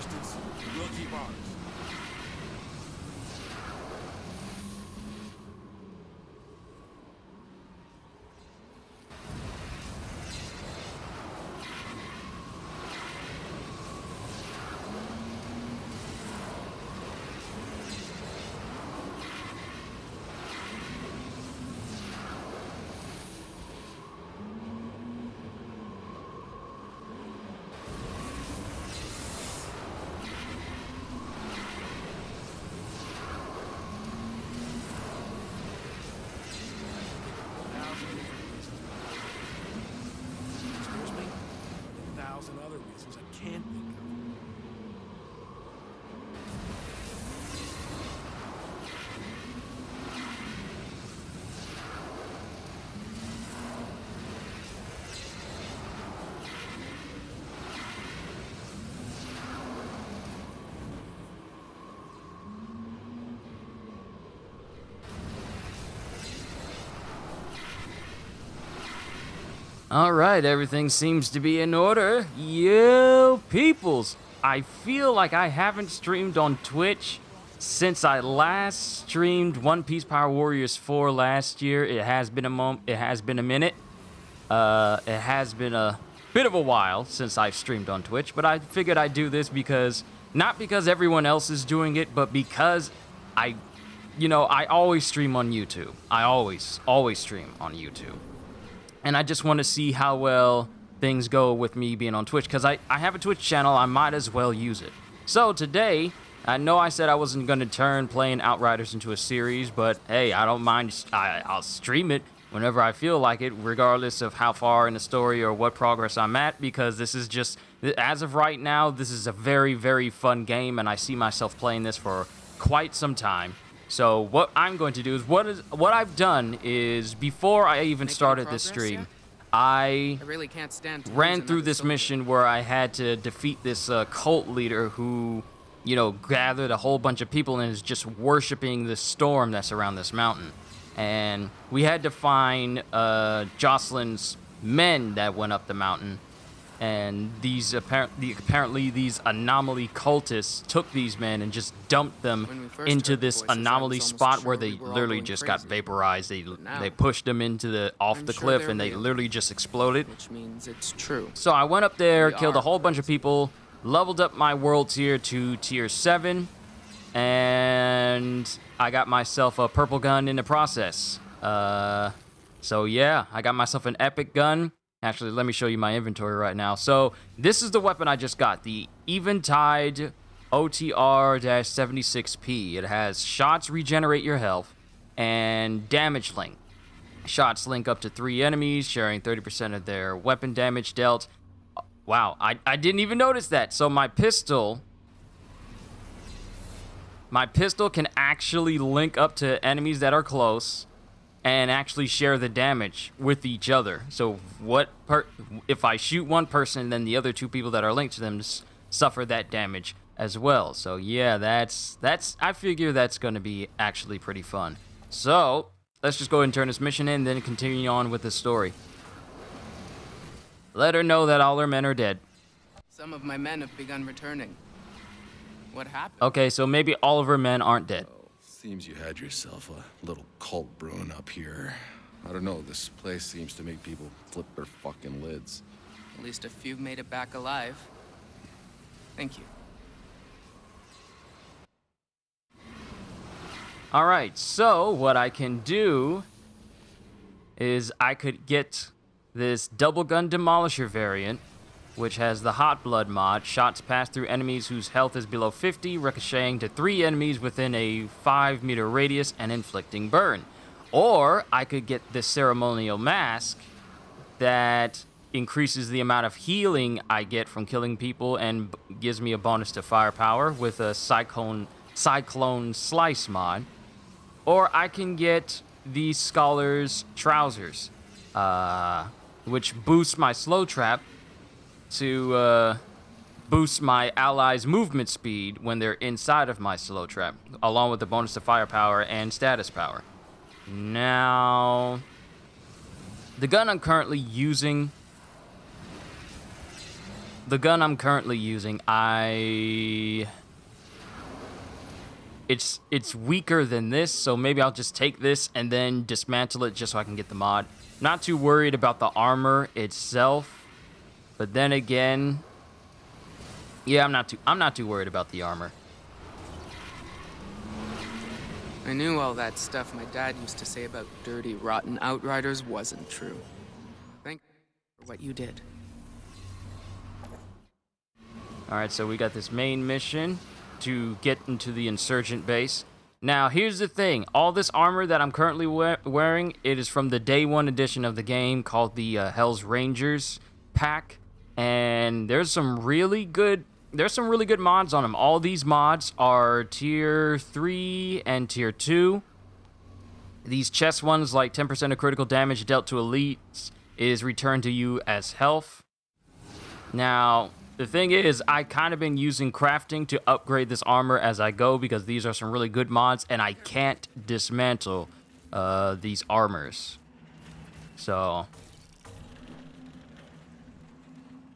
distance, and we'll keep ours. Excuse me? 1,000 other reasons I can't think of. All right, everything seems to be in order. Yo, peoples. I feel like I haven't streamed on Twitch since I last streamed One Piece Power Warriors 4 last year. It has been it has been a minute. It has been a bit of a while since I've streamed on Twitch, but I figured I'd do this because, not because everyone else is doing it, but because I always stream on YouTube. I always stream on YouTube. And I just want to see how well things go with me being on Twitch, because I have a Twitch channel, I might as well use it. So today, I know I said I wasn't going to turn playing Outriders into a series, but hey, I don't mind, I'll stream it whenever I feel like it, regardless of how far in the story or what progress I'm at, because this is just, as of right now, this is a very, very fun game, and I see myself playing this for quite some time. So what I'm going to do is, what I've done is, before I even started this stream, I really can't stand to ran lose through another this soldier. mission where I had to defeat this cult leader who, gathered a whole bunch of people and is just worshiping the storm that's around this mountain. And we had to find Jocelyn's men that went up the mountain. And these apparently these anomaly cultists took these men and just dumped When we them first into heard the this voices, I was anomaly almost spot sure where we they were all literally going just got crazy. vaporized. But now, They pushed them into off I'm the sure cliff, they're and they real. literally just exploded. Which means it's true. So I went up there, We killed a are whole bunch of crazy. people, leveled up my world tier to tier 7, and I got myself a purple gun in the process. So yeah, I got myself an epic gun. Actually, let me show you my inventory right now. So this is the weapon I just got, the Eventide OTR-76P. It has shots regenerate your health and damage link. Shots link up to 3 enemies, sharing 30% of their weapon damage dealt. Wow, I didn't even notice that. So my pistol can actually link up to enemies that are close and actually share the damage with each other. So if I shoot one person, then the other 2 people that are linked to them suffer that damage as well. So yeah, that's I figure that's going to be actually pretty fun. So let's just go ahead and turn this mission in, then continue on with the story. Let her know that all her men are dead. Some of my men have begun returning. What happened? Okay, so maybe all of her men aren't dead. Seems you had yourself a little cult brewing up here. I don't know, this place seems to make people flip their fucking lids. At least a few made it back alive. Thank you. Alright, so what I can do is I could get this double gun demolisher variant, which has the hot blood mod. Shots pass through enemies whose health is below 50, ricocheting to 3 enemies within a 5-meter radius and inflicting burn. Or I could get this ceremonial mask that increases the amount of healing I get from killing people and gives me a bonus to firepower with a cyclone slice mod. Or I can get the Scholar's trousers, which boosts my slow trap to boost my allies' movement speed when they're inside of my slow trap, along with the bonus to firepower and status power. Now, the gun I'm currently using, the gun I'm currently using, it's weaker than this, so maybe I'll just take this and then dismantle it just so I can get the mod. Not too worried about the armor itself, but then again, yeah, I'm not too worried about the armor. I knew all that stuff my dad used to say about dirty, rotten Outriders wasn't true. Thank you for what you did. Alright, so we got this main mission to get into the insurgent base. Now, here's the thing. All this armor that I'm currently wearing, it is from the day one edition of the game called the Hell's Rangers pack. And there's some really good mods on them. All these mods are tier 3 and tier 2. These chest ones, like 10% of critical damage dealt to elites, is returned to you as health. Now, the thing is, I kind of been using crafting to upgrade this armor as I go because these are some really good mods, and I can't dismantle these armors. So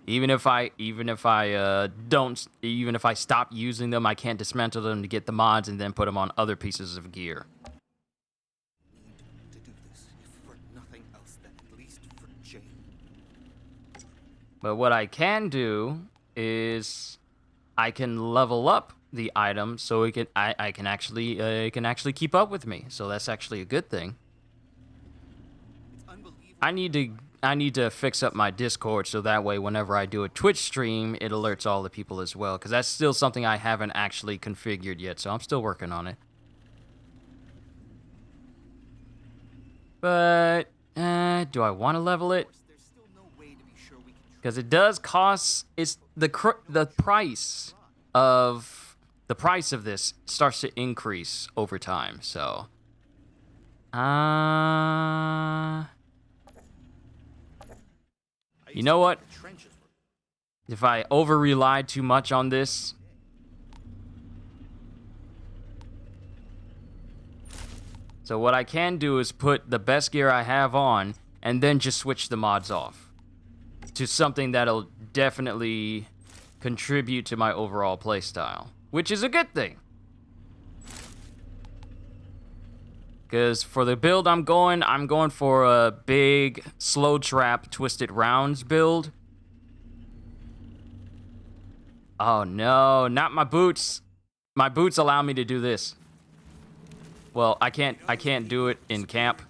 even if I stop using them, I can't dismantle them to get the mods and then put them on other pieces of gear. To do this, if for nothing else, then at least for Jane. But what I can do is I can level up the item so it can I can actually keep up with me. So that's actually a good thing. It's unbelievable. I need to fix up my Discord so that way whenever I do a Twitch stream, it alerts all the people as well, because that's still something I haven't actually configured yet, so I'm still working on it. But do I want to level it? There's still no way to be sure we can trust. Because it does cost. It's the price of this starts to increase over time. So, you know what? If I over relied too much on this, so what I can do is put the best gear I have on and then just switch the mods off to something that'll definitely contribute to my overall playstyle, which is a good thing. Because for the build I'm going for a big slow trap twisted rounds build. Oh no, not my boots. My boots allow me to do this. Well, I can't do it in camp,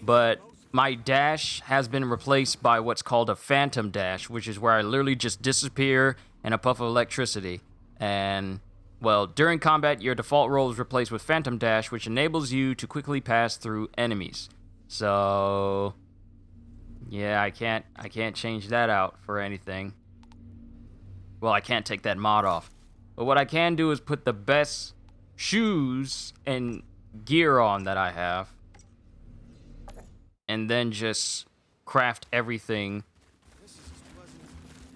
but my dash has been replaced by what's called a phantom dash, which is where I literally just disappear in a puff of electricity. And, well, during combat, your default roll is replaced with phantom dash, which enables you to quickly pass through enemies. So, yeah, I can't change that out for anything. Well, I can't take that mod off. But what I can do is put the best shoes and gear on that I have, and then just craft everything,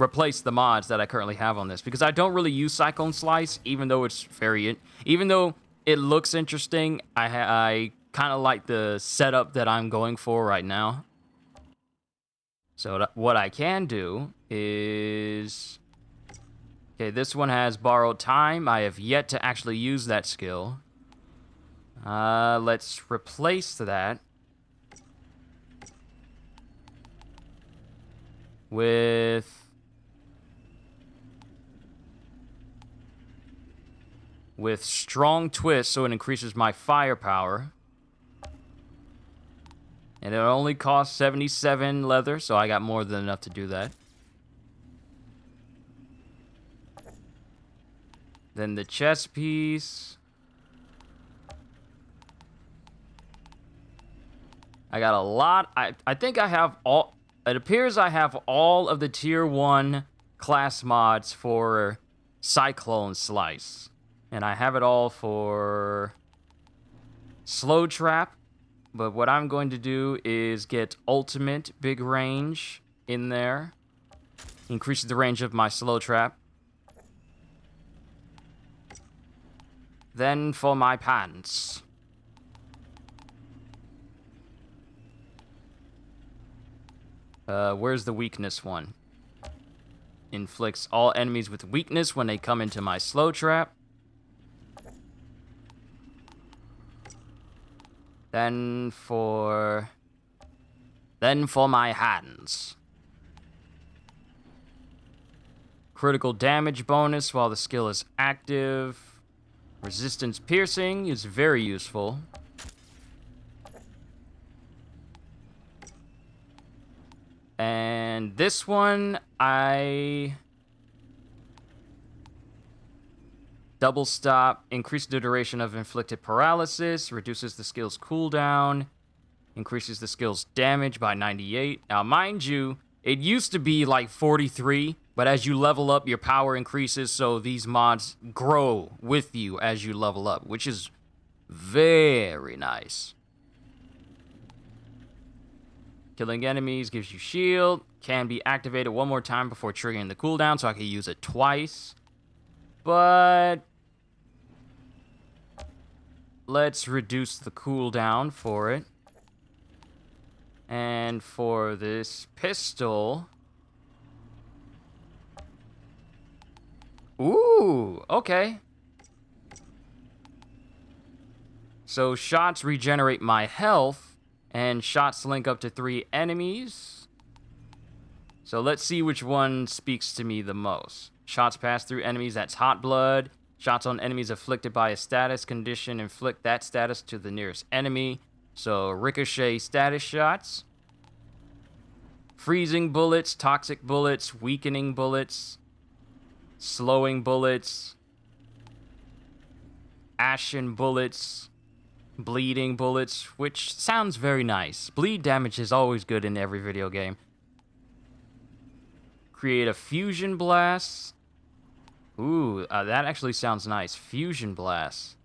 replace the mods that I currently have on this, because I don't really use Cyclone Slice, even though it looks interesting. I kind of like the setup that I'm going for right now. So what I can do is, okay, this one has borrowed time. I have yet to actually use that skill. Let's replace that with strong twist, so it increases my firepower. And it only costs 77 leather, so I got more than enough to do that. Then the chest piece. I got a lot. I think I have all. It appears I have all of the tier 1 class mods for Cyclone Slice. And I have it all for Slow Trap. But what I'm going to do is get Ultimate Big Range in there. Increases the range of my Slow Trap. Then for my pants. Where's the weakness one? inflicts all enemies with weakness when they come into my slow trap. Then for my hands. Critical damage bonus while the skill is active. Resistance piercing is very useful. And this one, I double stop, increase the duration of inflicted paralysis, reduces the skill's cooldown, increases the skill's damage by 98. Now, mind you, it used to be like 43, but as you level up, your power increases, so these mods grow with you as you level up, which is very nice. Killing enemies gives you shield. Can be activated one more time before triggering the cooldown, so I can use it twice. But let's reduce the cooldown for it. And for this pistol... Ooh, okay. So shots regenerate my health. And shots link up to 3 enemies. So let's see which one speaks to me the most. Shots pass through enemies, that's hot blood. Shots on enemies afflicted by a status condition inflict that status to the nearest enemy. So ricochet status shots. Freezing bullets, toxic bullets, weakening bullets, slowing bullets, ashen bullets, bleeding bullets, which sounds very nice. Bleed damage is always good in every video game. Create a fusion blast. Ooh, that actually sounds nice. Fusion blast.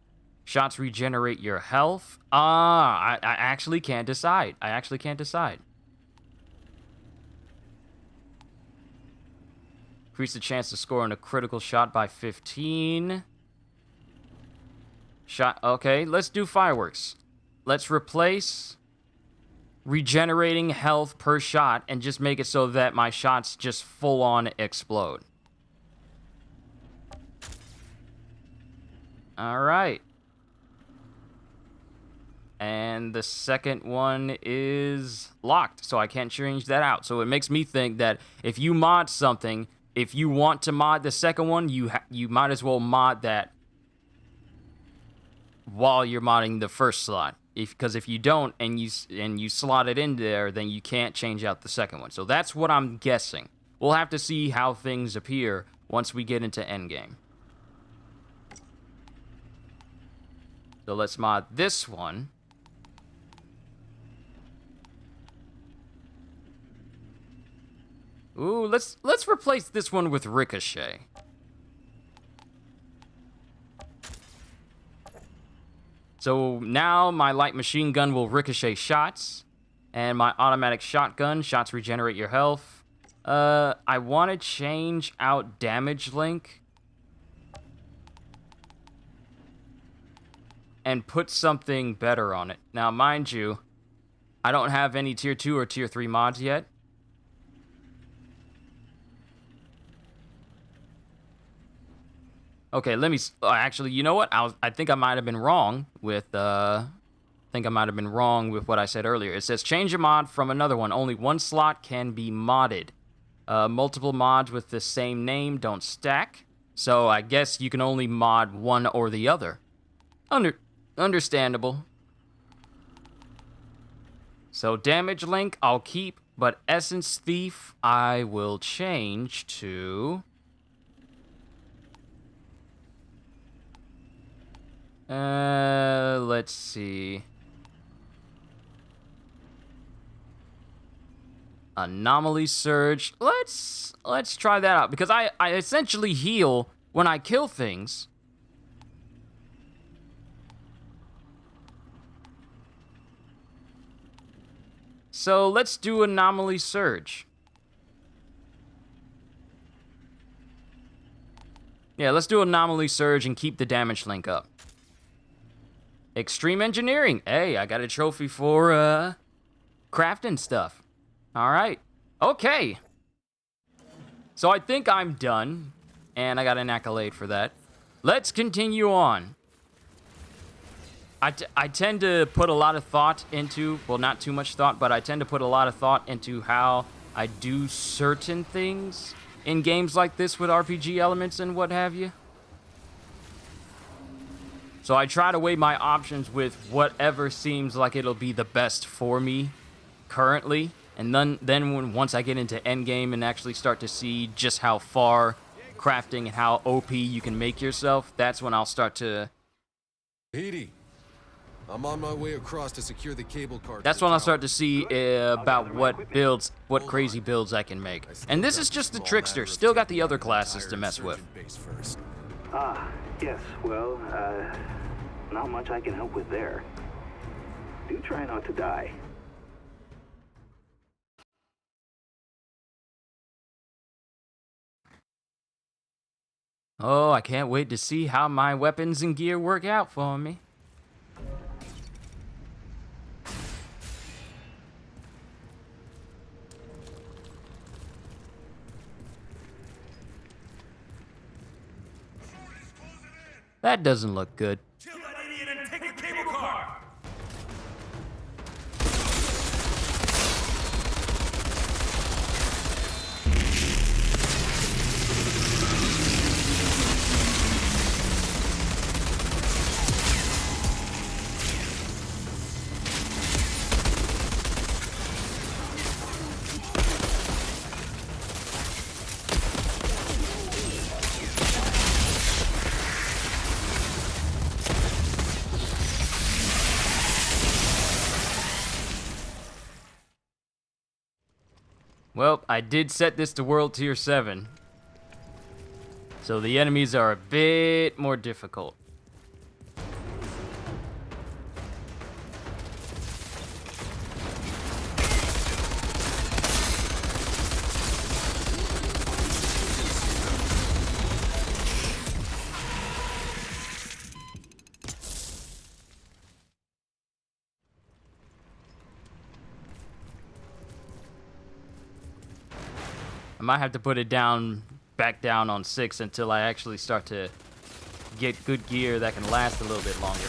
Shots regenerate your health. I actually can't decide. Increase the chance to score on a critical shot by 15. Okay, let's do fireworks. Let's replace regenerating health per shot and just make it so that my shots just full on explode. All right. And the second one is locked, so I can't change that out. So it makes me think that if you mod something, if you want to mod the second one, you might as well mod that while you're modding the first slot. Because if you don't and you slot it in there, then you can't change out the second one. So that's what I'm guessing. We'll have to see how things appear once we get into endgame. So let's mod this one. Ooh, let's replace this one with ricochet. So now my light machine gun will ricochet shots, and my automatic shotgun, shots regenerate your health. I want to change out damage link and put something better on it. Now, mind you, I don't have any tier 2 or tier 3 mods yet. Okay, let me... actually, you know what? I think I might have been wrong with... what I said earlier. It says, change a mod from another one. Only one slot can be modded. Multiple mods with the same name don't stack. So I guess you can only mod one or the other. Understandable. So damage link, I'll keep. But essence thief, I will change to... let's see. Anomaly surge. Let's try that out because I essentially heal when I kill things. So let's do anomaly surge. Yeah, let's do anomaly surge and keep the damage link up. Extreme engineering. Hey, I got a trophy for crafting stuff. All right. Okay. So I think I'm done, and I got an accolade for that. Let's continue on. I tend to put a lot of thought into, well, not too much thought, but I tend to put a lot of thought into how I do certain things in games like this with RPG elements and what have you. So I try to weigh my options with whatever seems like it'll be the best for me currently. And then once I get into endgame and actually start to see just how far crafting and how OP you can make yourself, that's when I'll start to... Edie, I'm on my way across to secure the cable car. That's when I'll start to see about what builds, what crazy builds I can make. And this is just the Trickster. Still got the other classes to mess with. Ah, yes, well, not much I can help with there. Do try not to die. Oh, I can't wait to see how my weapons and gear work out for me. That doesn't look good. Kill that idiot and take the cable car! Well, I did set this to World Tier 7. So the enemies are a bit more difficult. I might have to put it back down on 6 until I actually start to get good gear that can last a little bit longer.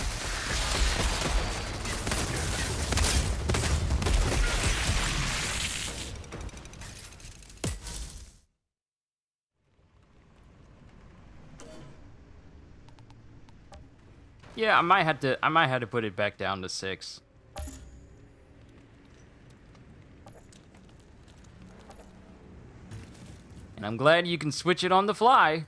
Yeah, I might have to put it back down to 6. And I'm glad you can switch it on the fly.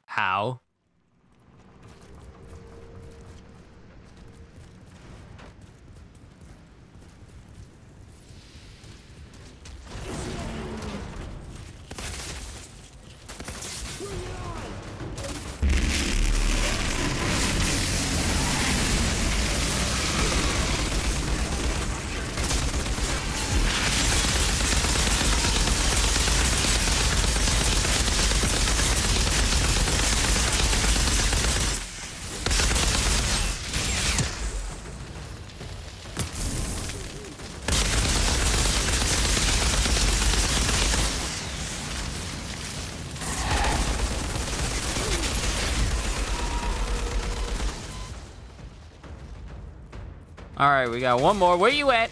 How? All right, we got one more. Where you at?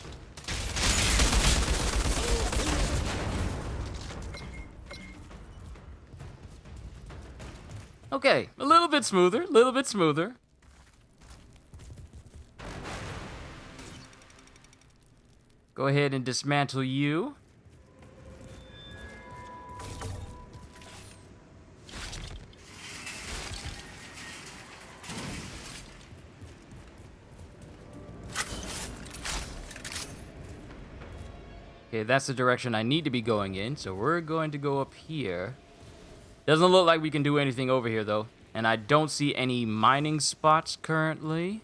Okay, a little bit smoother, a little bit smoother. Go ahead and dismantle you. Okay, that's the direction I need to be going in, so we're going to go up here. Doesn't look like we can do anything over here, though. And I don't see any mining spots currently.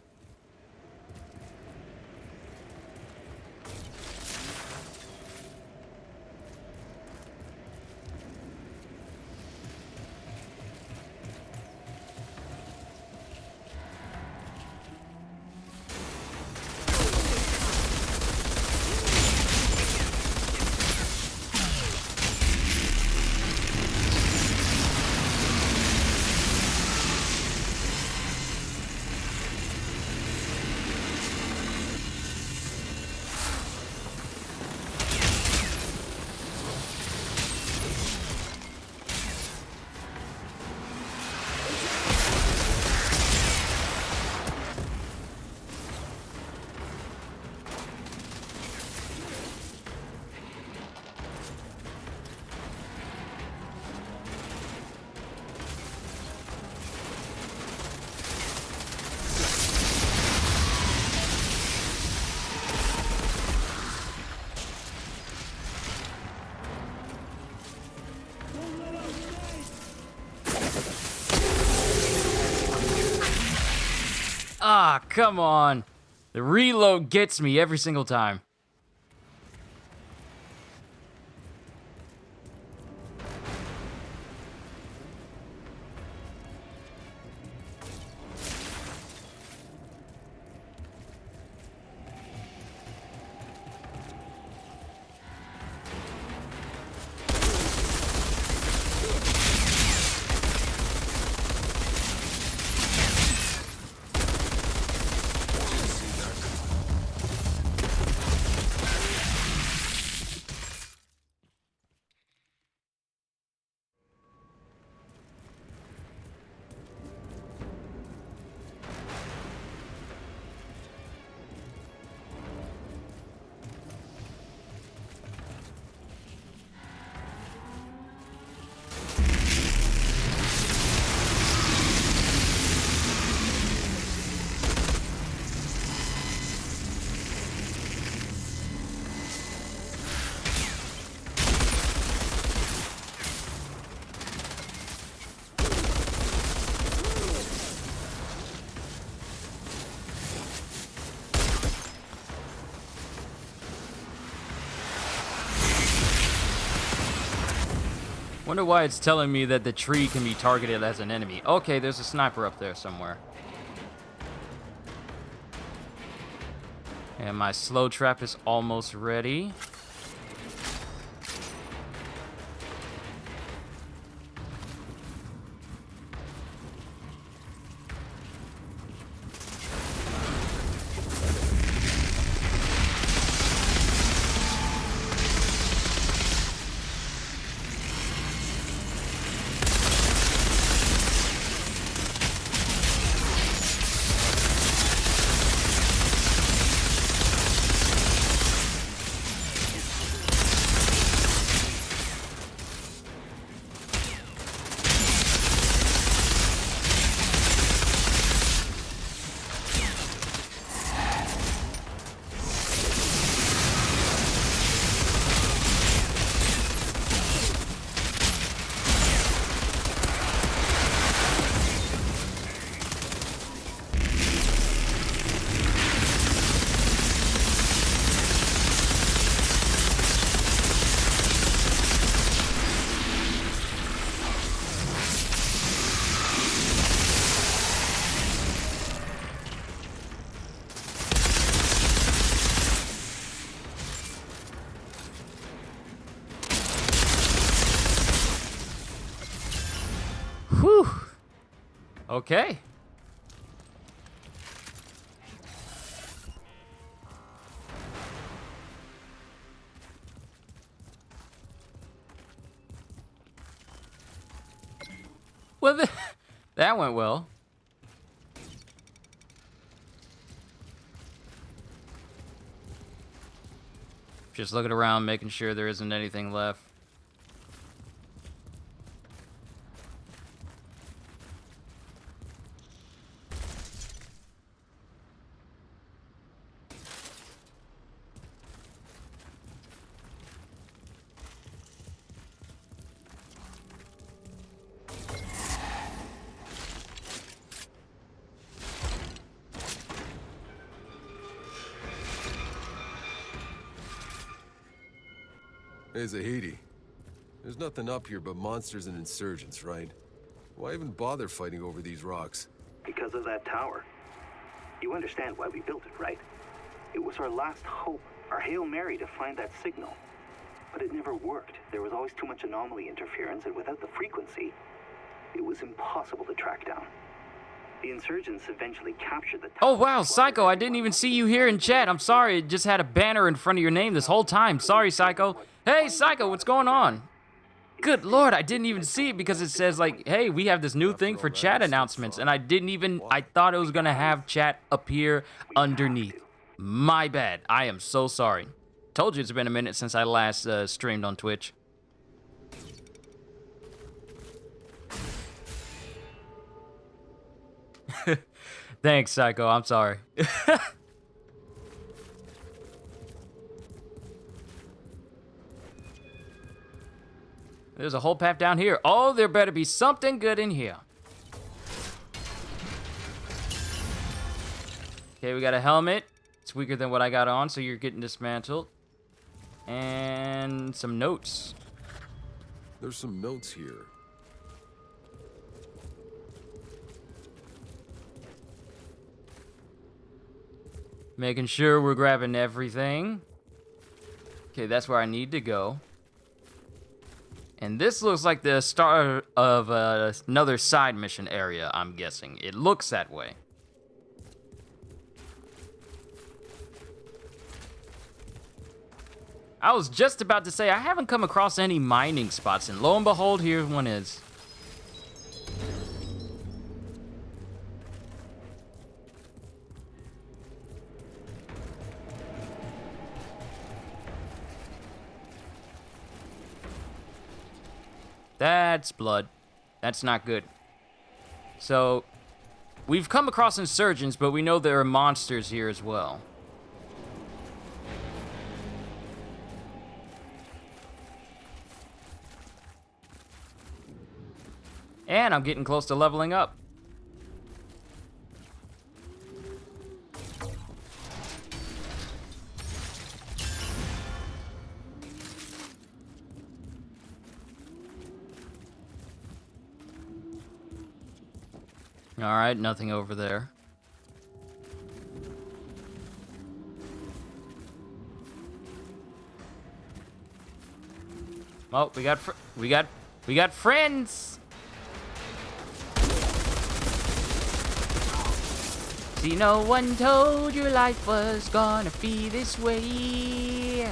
Ah, come on. The reload gets me every single time. Wonder why it's telling me that the tree can be targeted as an enemy. Okay, there's a sniper up there somewhere. And my slow trap is almost ready. Whew. Okay. Well, that went well. Just looking around, making sure there isn't anything left. Hey, Zahidi. There's nothing up here but monsters and insurgents, right? Why even bother fighting over these rocks? Because of that tower. You understand why we built it, right? It was our last hope, our Hail Mary to find that signal. But it never worked. There was always too much anomaly interference, and without the frequency, it was impossible to track down. The insurgents eventually captured the tower. Oh, wow, Psycho, I didn't even see you here in chat. I'm sorry, it just had a banner in front of your name this whole time. Sorry, Psycho. Hey, Psycho, what's going on? Good lord, I didn't even see it because it says, like, hey, we have this new thing for chat announcements, and I thought it was gonna have chat appear underneath. My bad. I am so sorry. Told you it's been a minute since I last streamed on Twitch. Thanks, Psycho. I'm sorry. There's a whole path down here. Oh, there better be something good in here. Okay, we got a helmet. It's weaker than what I got on, so you're getting dismantled. And some notes. There's some notes here. Making sure we're grabbing everything. Okay, that's where I need to go. And this looks like the start of another side mission area, I'm guessing. It looks that way. I was just about to say, I haven't come across any mining spots, and lo and behold, here one is. That's blood. That's not good. So, we've come across insurgents, but we know there are monsters here as well. And I'm getting close to leveling up. Alright, nothing over there. Oh, we got friends. See, no one told you life was gonna be this way.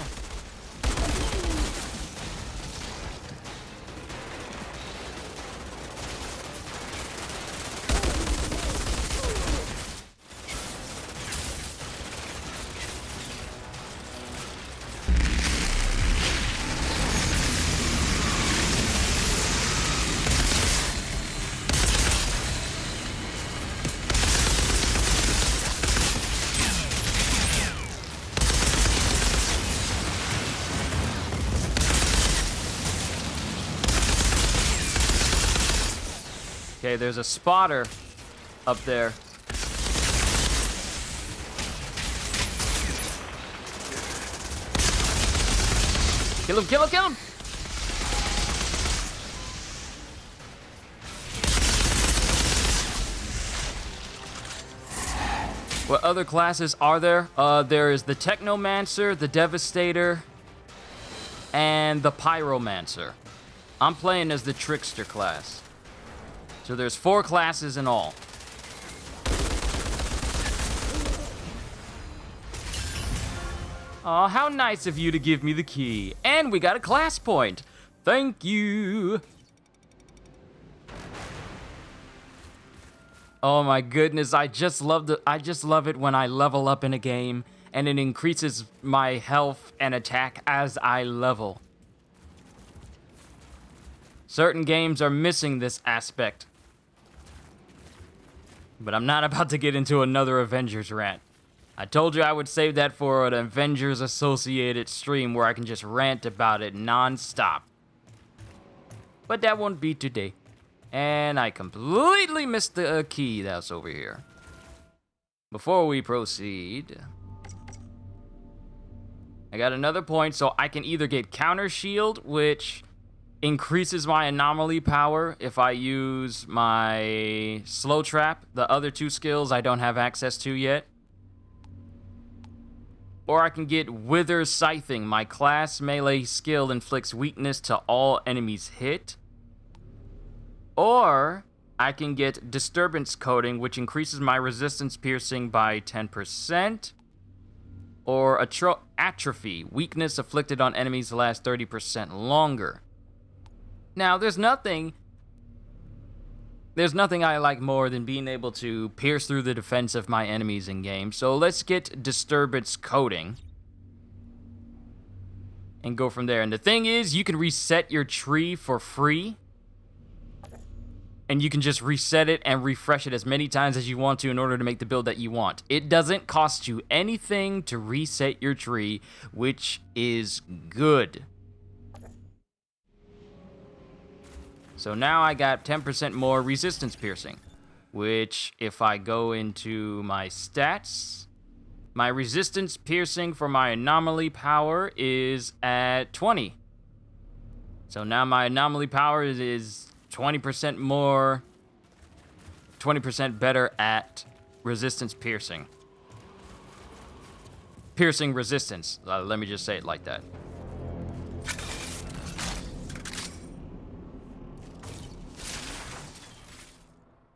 Okay, there's a spotter up there. Kill him, kill him, kill him! What other classes are there? There is the Technomancer, the Devastator, and the Pyromancer. I'm playing as the Trickster class. So there's 4 classes in all. Aw, how nice of you to give me the key. And we got a class point. Thank you. Oh my goodness, I just love it when I level up in a game and it increases my health and attack as I level. Certain games are missing this aspect. But I'm not about to get into another Avengers rant. I told you I would save that for an Avengers associated stream where I can just rant about it non-stop. But that won't be today. And I completely missed the key that's over here. Before we proceed, I got another point, so I can either get Counter Shield, which increases my anomaly power if I use my Slow Trap. The other two skills I don't have access to yet. Or I can get Wither Scything. My class melee skill inflicts weakness to all enemies hit. Or I can get Disturbance Coating, which increases my resistance piercing by 10%. Or Atrophy. Weakness afflicted on enemies lasts 30% longer. Now, there's nothing I like more than being able to pierce through the defense of my enemies in game. So let's get Disturbance Coating and go from there. And the thing is, you can reset your tree for free. And you can just reset it and refresh it as many times as you want to in order to make the build that you want. It doesn't cost you anything to reset your tree, which is good. So now I got 10% more resistance piercing, which if I go into my stats, my resistance piercing for my anomaly power is at 20. So now my anomaly power is 20% more, 20% better at resistance piercing. Piercing resistance, let me just say it like that.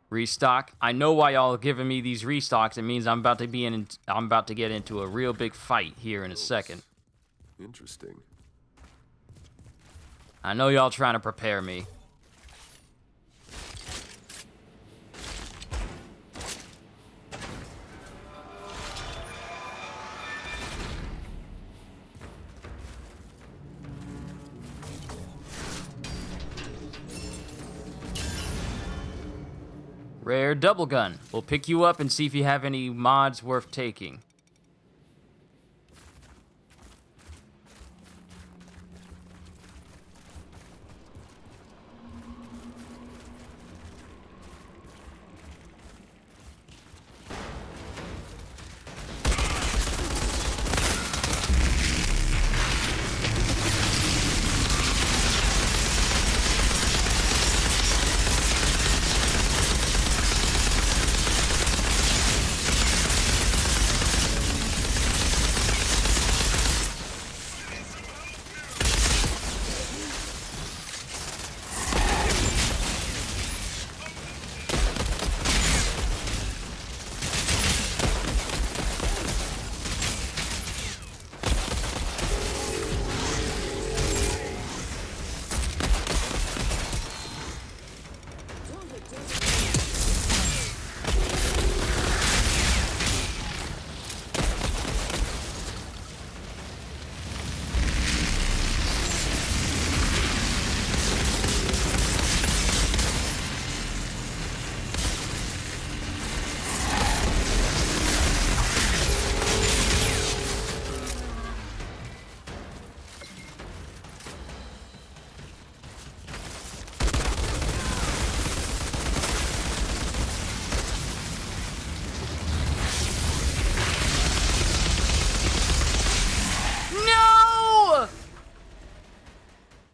Restock. I know why y'all are giving me these restocks. It means I'm about to get into a real big fight here in a second. Interesting. I know y'all trying to prepare me. Rare double gun. We'll pick you up and see if you have any mods worth taking.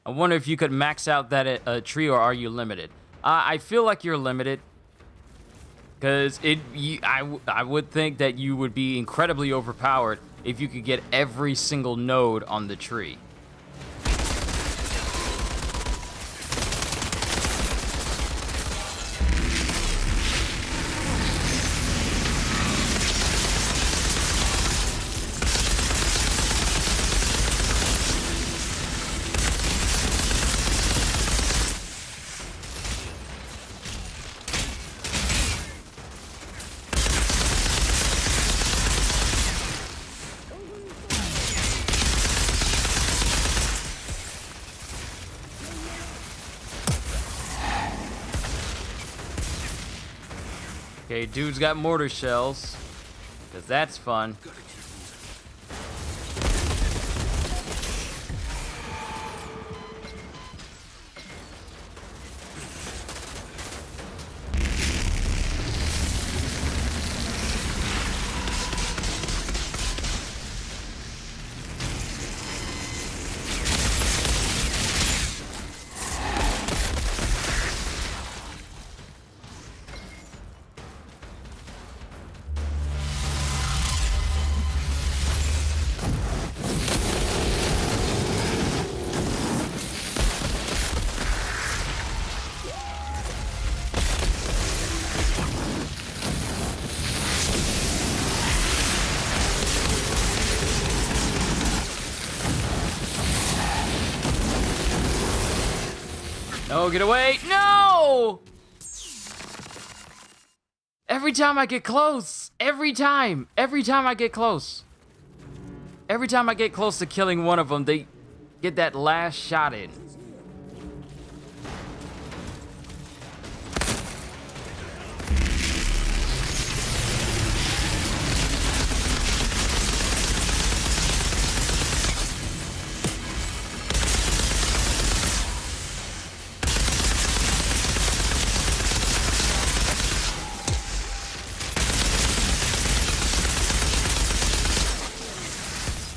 I wonder if you could max out that tree, or are you limited? I feel like you're limited, because I would think that you would be incredibly overpowered if you could get every single node on the tree. Okay, dude's got mortar shells, because that's fun. No, get away. No! Every time I get close. Every time I get close. Every time I get close to killing one of them, they get that last shot in.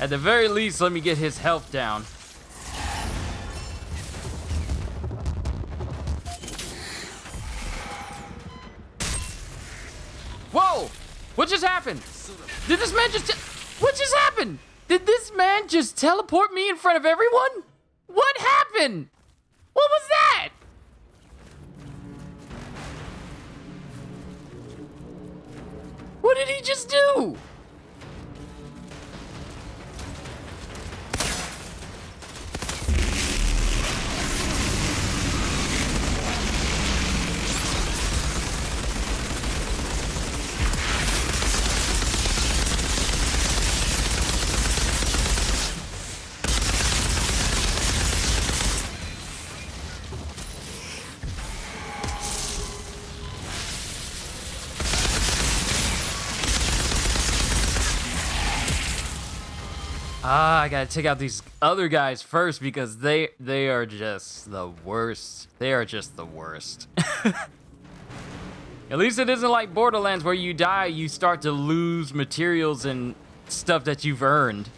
At the very least, let me get his health down. Whoa! What just happened? Did this man just... What just happened? Did this man just teleport me in front of everyone? What happened? What was that? What did he just do? I gotta take out these other guys first because they are just the worst. They are just the worst. At least it isn't like Borderlands where you die, you start to lose materials and stuff that you've earned.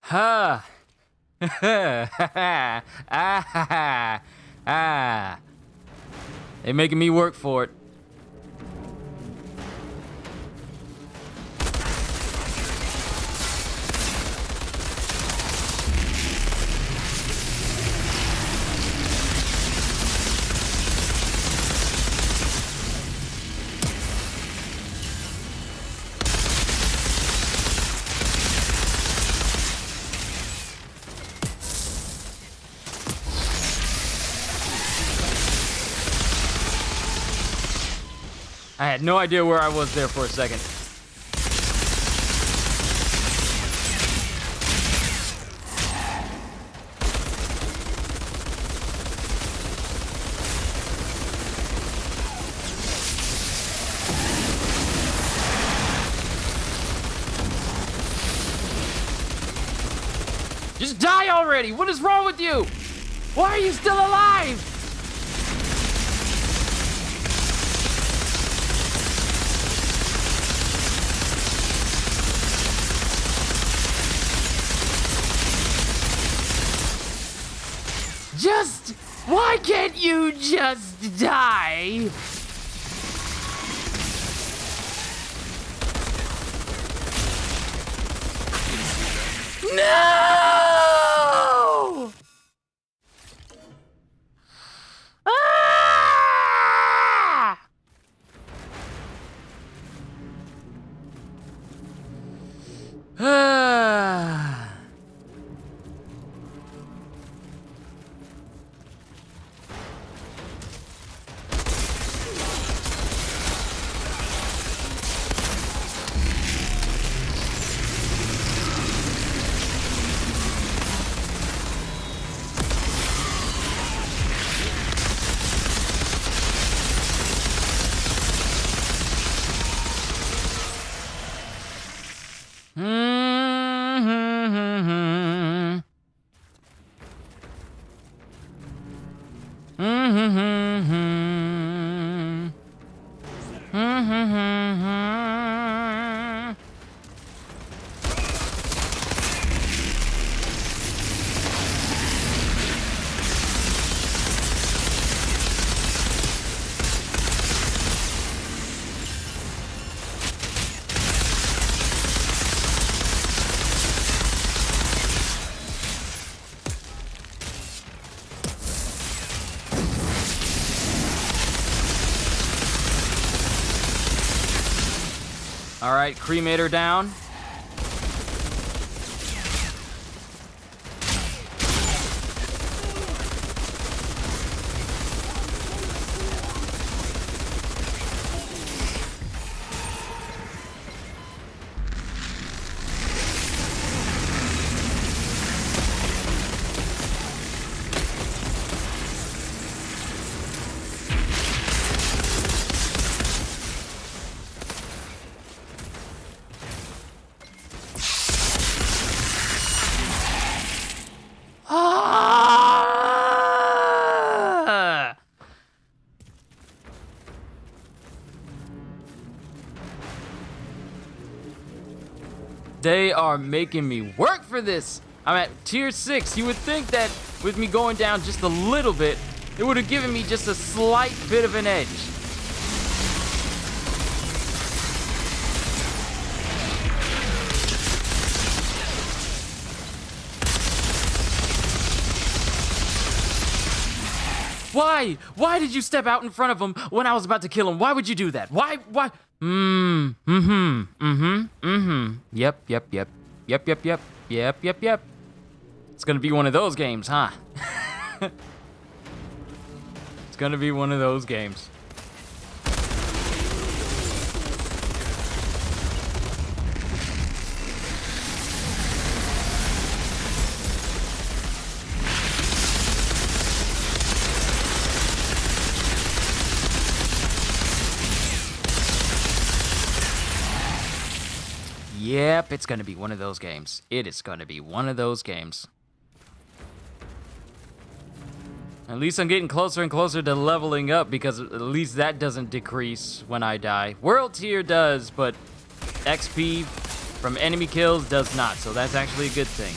Ha! They making me work for it. I had no idea where I was there for a second. Just die already! What is wrong with you? Why are you still alive? Why can't you just die? No! Ah! Ah! All right, cremator down. Ah! They are making me work for this. I'm at tier 6. You would think that with me going down just a little bit, it would have given me just a slight bit of an edge. Why? Why did you step out in front of him when I was about to kill him? Why would you do that? Why? Yep. It's gonna be one of those games, huh? It's gonna be one of those games. Yep, it's gonna be one of those games. It is gonna be one of those games. At least I'm getting closer and closer to leveling up because at least that doesn't decrease when I die. World tier does, but XP from enemy kills does not, so that's actually a good thing.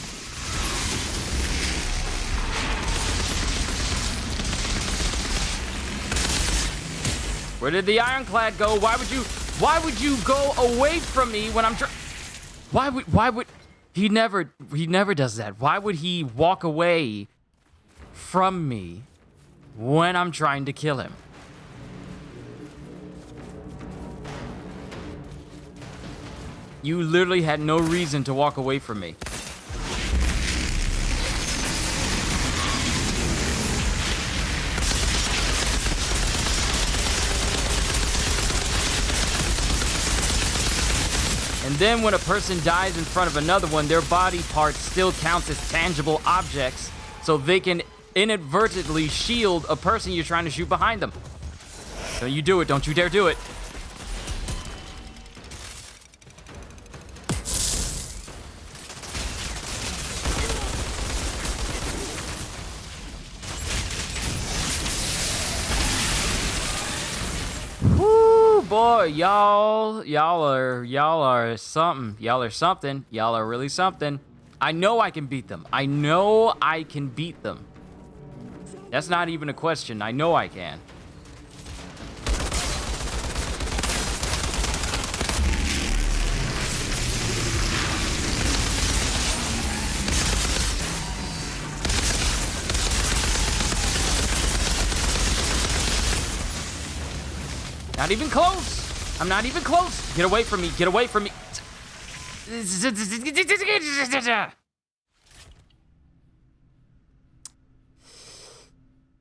Where did the ironclad go? Why would you go away from me when I'm why would he never does that. Why would he walk away from me when I'm trying to kill him? You literally had no reason to walk away from me. And then when a person dies in front of another one, their body parts still counts as tangible objects, so they can inadvertently shield a person you're trying to shoot behind them. Don't you do it. Don't you dare do it. Whoo, boy, y'all are something. Y'all are something. Y'all are really something. I know I can beat them. I know I can beat them. That's not even a question. I know I can. Not even close. I'm not even close. Get away from me. Get away from me.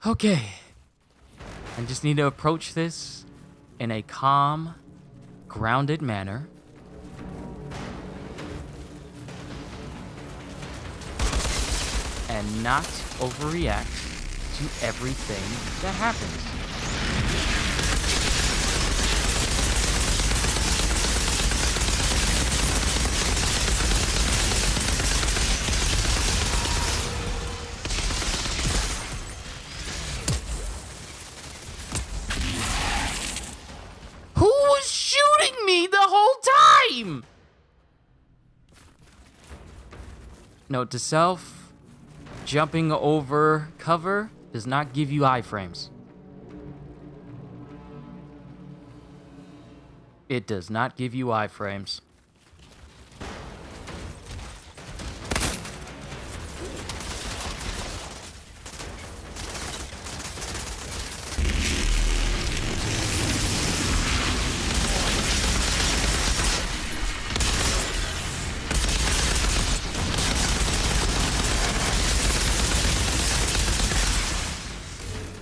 Okay. I just need to approach this in a calm, grounded manner. And not overreact to everything that happens. Who was shooting me the whole time? Note to self, jumping over cover does not give you iframes. It does not give you iframes.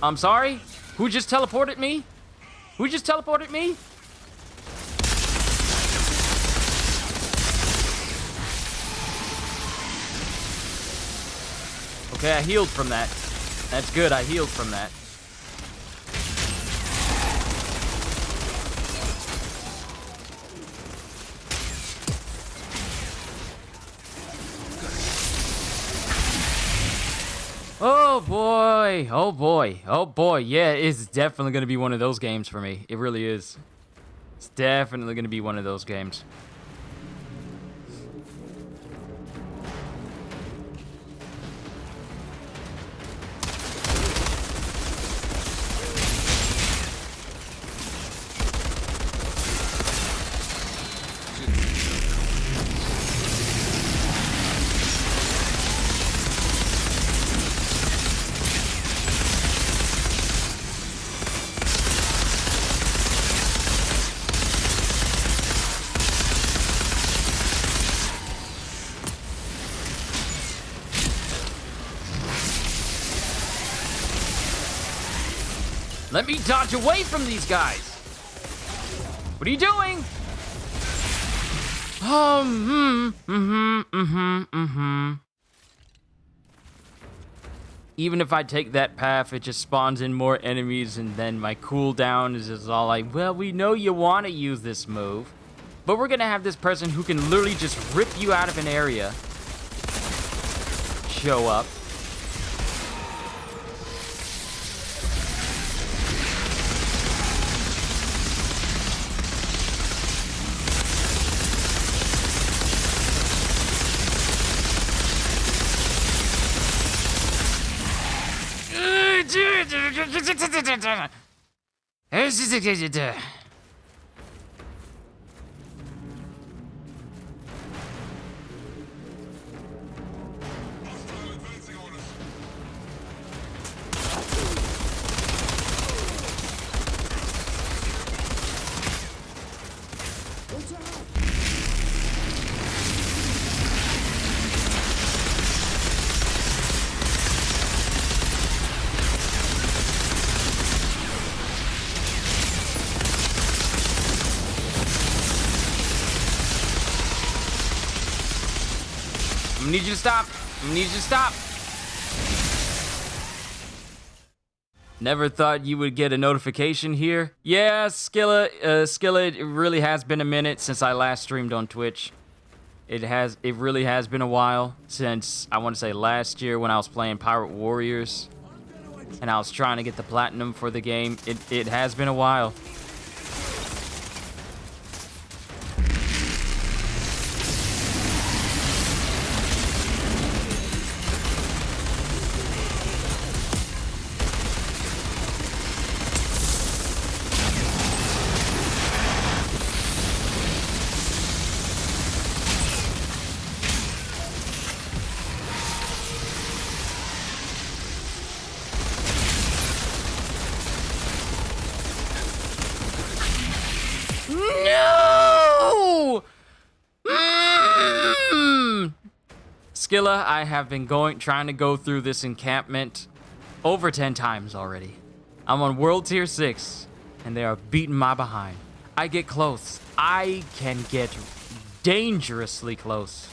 I'm sorry? Who just teleported me? Who just teleported me? Okay, I healed from that. That's good, I healed from that. Oh boy, oh boy, oh boy. Yeah, it's definitely gonna be one of those games for me. It really is. It's definitely gonna be one of those games. Let me dodge away from these guys. What are you doing? Even if I take that path, it just spawns in more enemies, and then my cooldown is just all like, well, we know you want to use this move, but we're gonna have this person who can literally just rip you out of an area show up. I need you to stop. I need you to stop. Never thought you would get a notification here. Yeah, Skilla, it really has been a minute since I last streamed on Twitch. It really has been a while since, I want to say last year when I was playing Pirate Warriors and I was trying to get the platinum for the game. It has been a while. No! Skilla, I have been trying to go through this encampment over 10 times already. I'm on World Tier 6, and they are beating my behind. I get close. I can get dangerously close.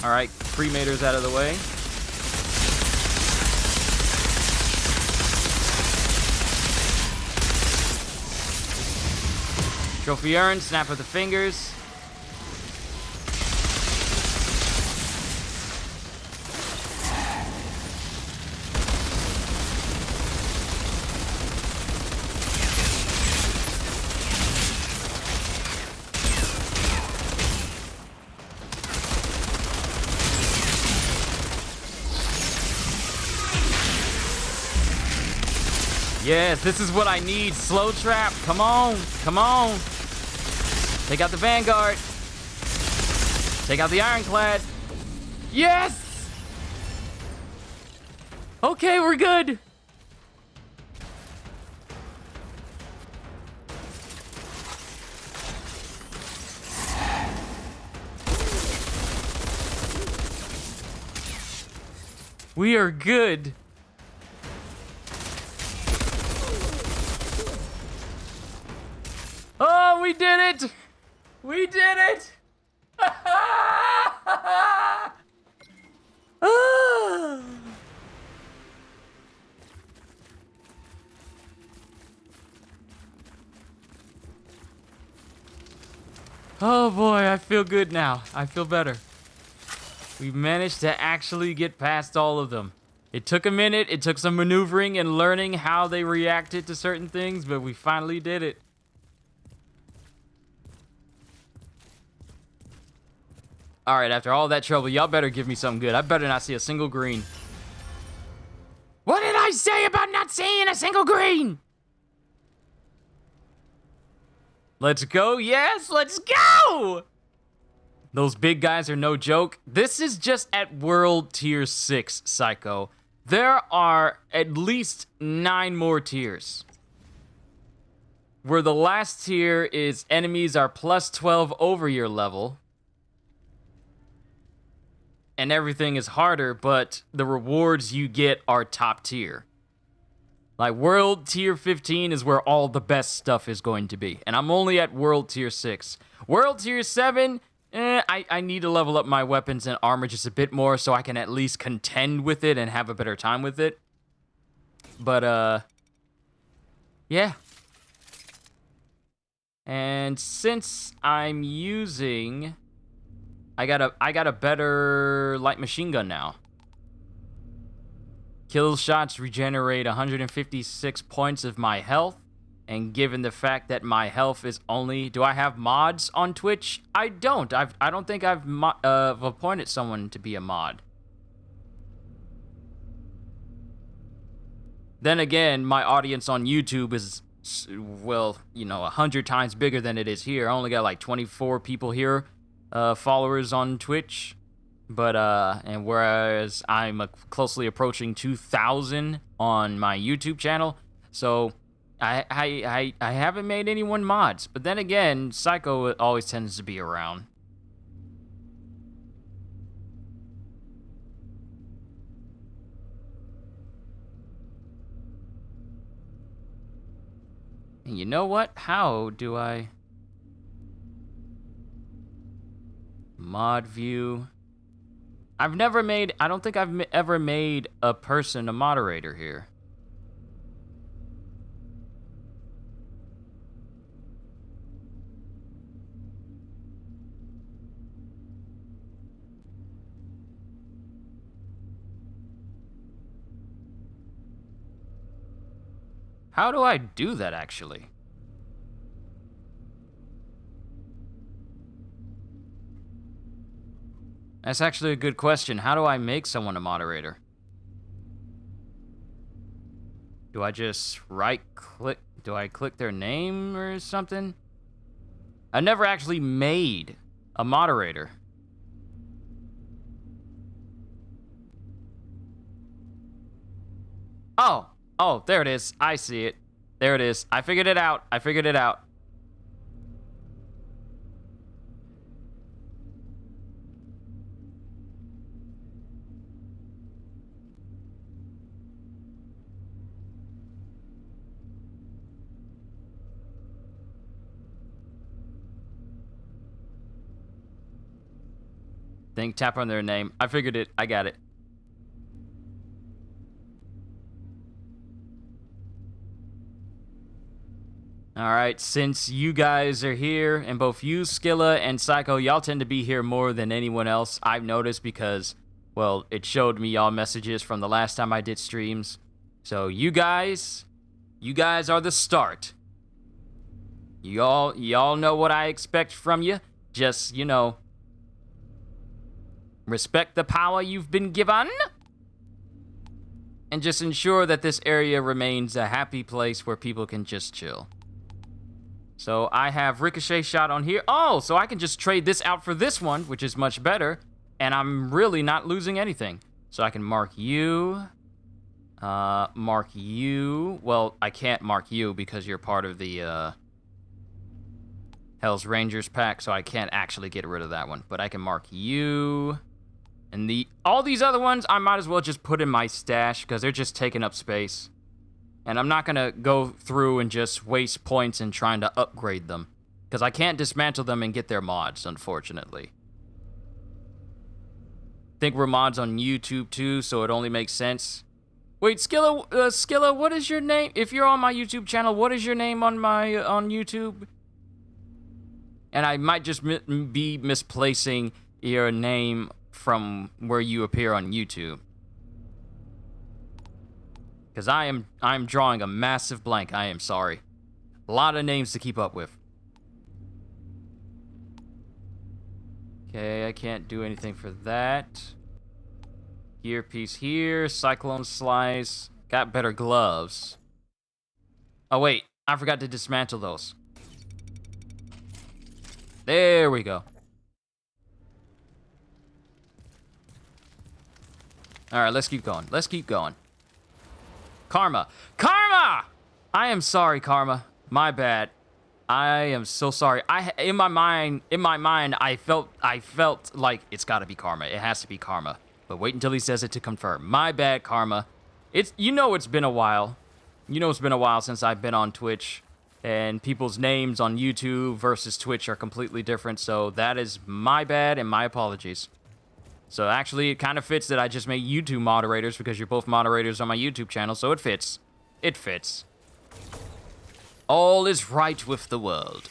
All right, cremator's out of the way. Trophy earned, snap of the fingers. Yes, this is what I need. Slow trap. Come on. Come on. Take out the Vanguard. Take out the Ironclad. Yes! Okay, we're good. We are good. Oh, we did it! We did it! Ah. Oh boy, I feel good now. I feel better. We managed to actually get past all of them. It took a minute, it took some maneuvering and learning how they reacted to certain things, but we finally did it. Alright, after all that trouble, y'all better give me something good. I better not see a single green. What did I say about not seeing a single green? Let's go, yes, let's go! Those big guys are no joke. This is just at World Tier 6, Psycho. There are at least 9 more tiers. Where the last tier is enemies are plus 12 over your level. And everything is harder, but the rewards you get are top tier. Like, World Tier 15 is where all the best stuff is going to be. And I'm only at World Tier 6. World Tier 7, I need to level up my weapons and armor just a bit more so I can at least contend with it and have a better time with it. But, yeah. And since I'm using... I got a better light machine gun now. Kill shots regenerate 156 points of my health, and given the fact that my health is only... Do I have mods on Twitch? I don't. I don't think I've appointed someone to be a mod. Then again, my audience on YouTube is, well, you know, 100 times bigger than it is here. I only got like 24 people here. Followers on Twitch, but and whereas I'm closely approaching 2,000 on my YouTube channel, so I haven't made anyone mods. But then again, Psycho always tends to be around. And you know what? How do I... Mod view. I've never made... I don't think I've ever made a person a moderator here. How do I do that, actually? That's actually a good question. How do I make someone a moderator? Do I just right-click? Do I click their name or something? I never actually made a moderator. Oh, there it is. I see it. There it is. I figured it out. I figured it out. Tap on their name. I figured it. I got it. Alright, since you guys are here, and both you, Skilla, and Psycho, y'all tend to be here more than anyone else, I've noticed because, well, it showed me y'all messages from the last time I did streams. So you guys are the start. Y'all know what I expect from you. Just, you know, respect the power you've been given. And just ensure that this area remains a happy place where people can just chill. So I have Ricochet shot on here. Oh, so I can just trade this out for this one, which is much better. And I'm really not losing anything. So I can mark you. Mark you. Well, I can't mark you because you're part of the Hell's Rangers pack, so I can't actually get rid of that one. But I can mark you. And all these other ones, I might as well just put in my stash because they're just taking up space. And I'm not going to go through and just waste points in trying to upgrade them. Because I can't dismantle them and get their mods, unfortunately. I think we're mods on YouTube too, so it only makes sense. Wait, Skilla, what is your name? If you're on my YouTube channel, what is your name on YouTube? And I might just be misplacing your name from where you appear on YouTube. Because I'm drawing a massive blank. I am sorry. A lot of names to keep up with. Okay, I can't do anything for that. Earpiece here. Cyclone slice. Got better gloves. Oh, wait. I forgot to dismantle those. There we go. Alright, let's keep going. Let's keep going. Karma. Karma! I am sorry, Karma. My bad. I am so sorry. In my mind, I felt like it's gotta be Karma. It has to be Karma. But wait until he says it to confirm. My bad, Karma. It's been a while. You know it's been a while since I've been on Twitch. And people's names on YouTube versus Twitch are completely different. So that is my bad and my apologies. So actually, it kind of fits that I just made you two moderators because you're both moderators on my YouTube channel, so it fits. It fits. All is right with the world.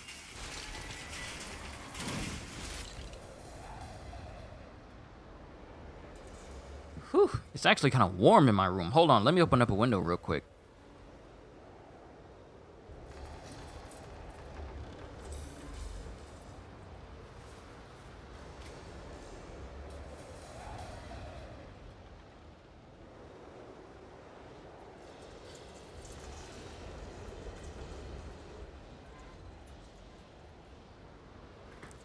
Whew, it's actually kind of warm in my room. Hold on, let me open up a window real quick.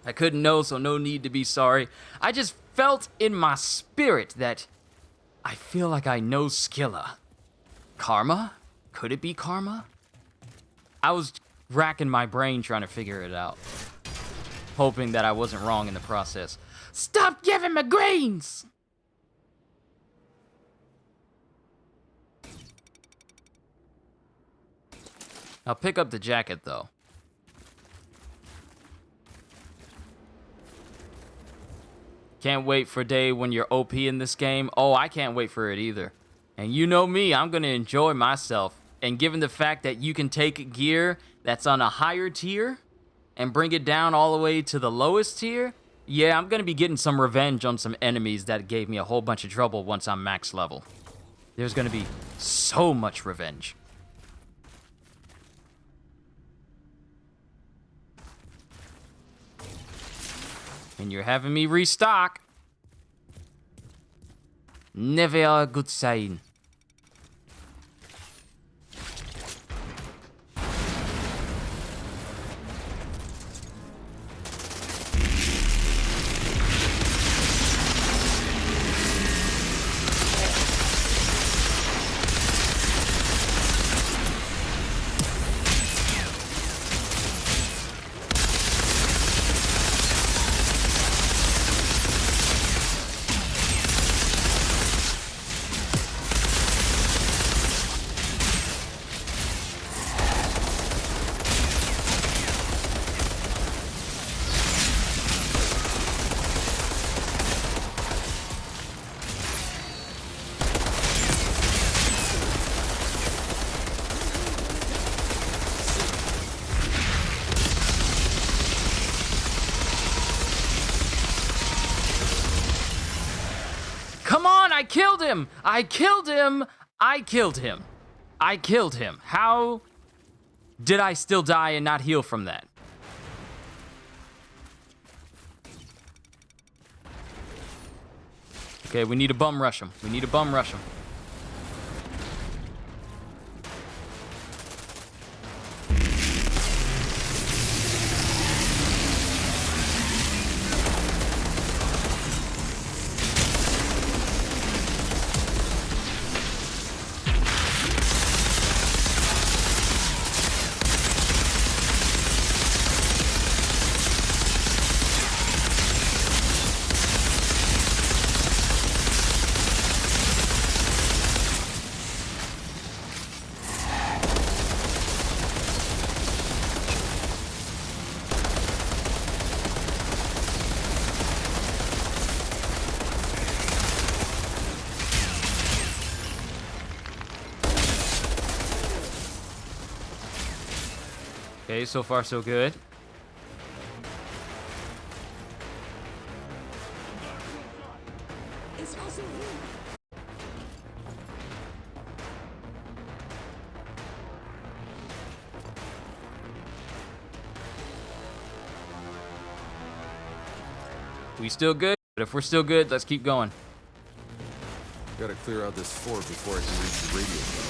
I couldn't know, so no need to be sorry. I just felt in my spirit that I feel like I know Skilla. Karma? Could it be Karma? I was racking my brain trying to figure it out, hoping that I wasn't wrong in the process. Stop giving me greens! I'll pick up the jacket, though. Can't wait for a day when you're OP in this game. Oh, I can't wait for it either. And you know me, I'm going to enjoy myself. And given the fact that you can take gear that's on a higher tier and bring it down all the way to the lowest tier, yeah, I'm going to be getting some revenge on some enemies that gave me a whole bunch of trouble once I'm max level. There's going to be so much revenge. And you're having me restock. Never a good sign. I killed him! I killed him! I killed him! I killed him. How did I still die and not heal from that? Okay, we need to bum rush him. We need to bum rush him. Okay, so far so good. We still good? But if we're still good, let's keep going. Gotta clear out this fort before I can reach the radio tower.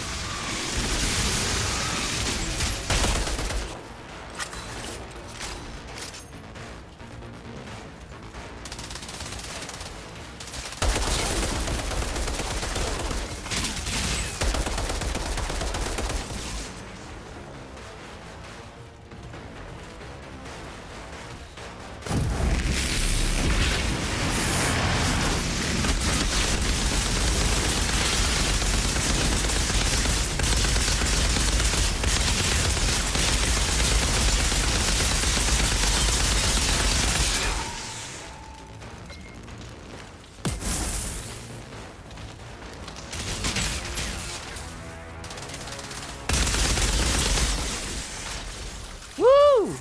Woo!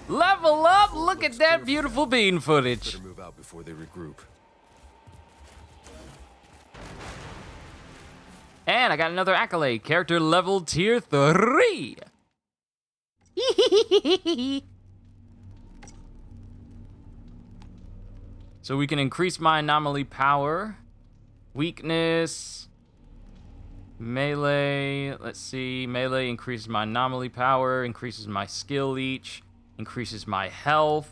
Level up! Look at that beautiful bean footage. Better move out before they regroup. And I got another accolade. Character level tier 3. So we can increase my anomaly power, weakness, melee. Let's see. Melee increases my anomaly power, increases my skill leech, increases my health,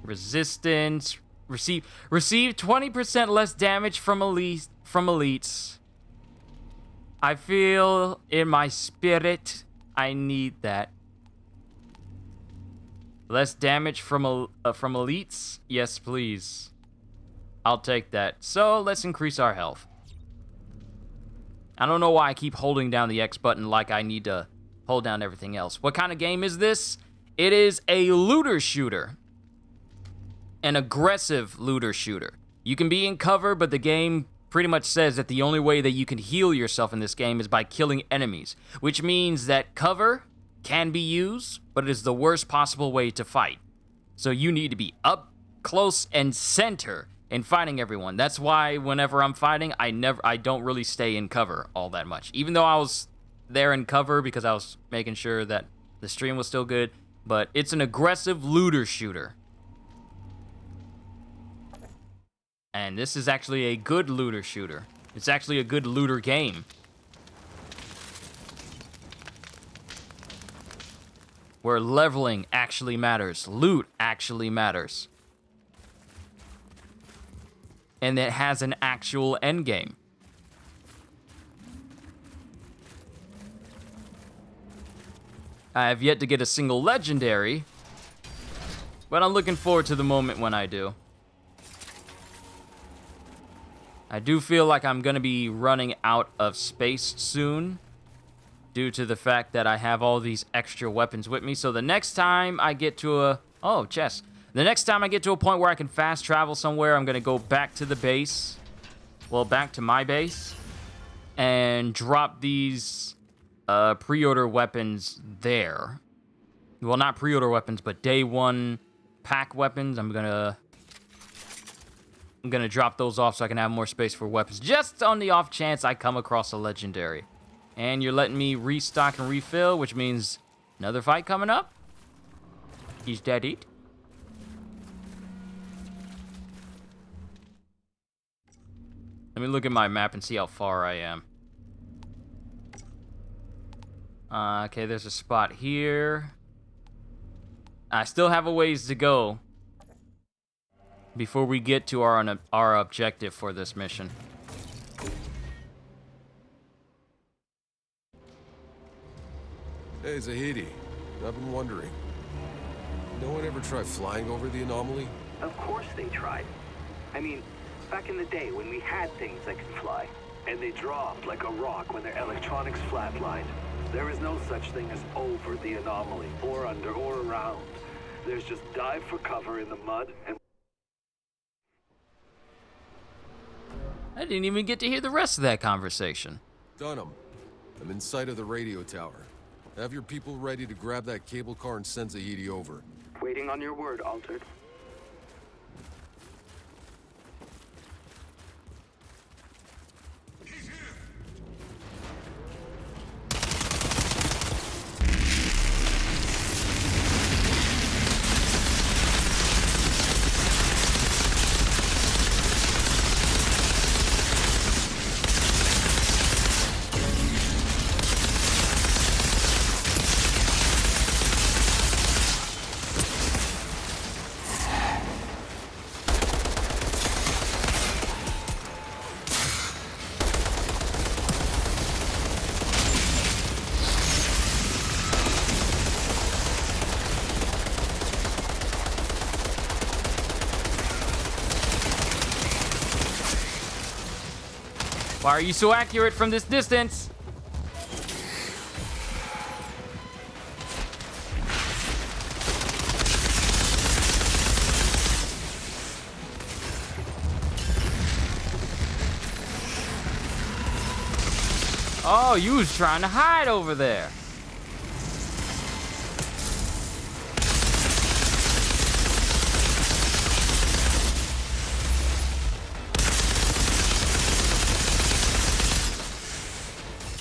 resistance. Receive 20% less damage from elites. I feel in my spirit I need that. Less damage from elites? Yes, please. I'll take that. So, let's increase our health. I don't know why I keep holding down the X button like I need to hold down everything else. What kind of game is this? It is a looter shooter. An aggressive looter shooter. You can be in cover, but the game pretty much says that the only way that you can heal yourself in this game is by killing enemies, which means that cover can be used, but it is the worst possible way to fight. So you need to be up close and center in fighting everyone. That's why whenever I'm fighting, I don't really stay in cover all that much. Even though I was there in cover because I was making sure that the stream was still good, but it's an aggressive looter shooter. And this is actually a good looter shooter. It's actually a good looter game. Where leveling actually matters. Loot actually matters. And it has an actual endgame. I have yet to get a single legendary, but I'm looking forward to the moment when I do. I do feel like I'm going to be running out of space soon due to the fact that I have all these extra weapons with me. So the next time I get to a... Oh, chest. The next time I get to a point where I can fast travel somewhere, I'm going to go back to the base. Well, back to my base. And drop these pre-order weapons there. Well, not pre-order weapons, but day one pack weapons. I'm gonna drop those off so I can have more space for weapons. Just on the off chance I come across a legendary. And you're letting me restock and refill, which means another fight coming up. He's dead eat. Let me look at my map and see how far I am. Okay, there's a spot here. I still have a ways to go before we get to our objective for this mission. Hey, Zahidi. I've been wondering. No one ever tried flying over the anomaly? Of course they tried. I mean, back in the day when we had things that could fly. And they dropped like a rock when their electronics flatlined. There is no such thing as over the anomaly, or under, or around. There's just dive for cover in the mud and... I didn't even get to hear the rest of that conversation. Dunham. I'm in sight of the radio tower. Have your people ready to grab that cable car and send Zahedi over. Waiting on your word, Altered. Why are you so accurate from this distance? Oh, you was trying to hide over there.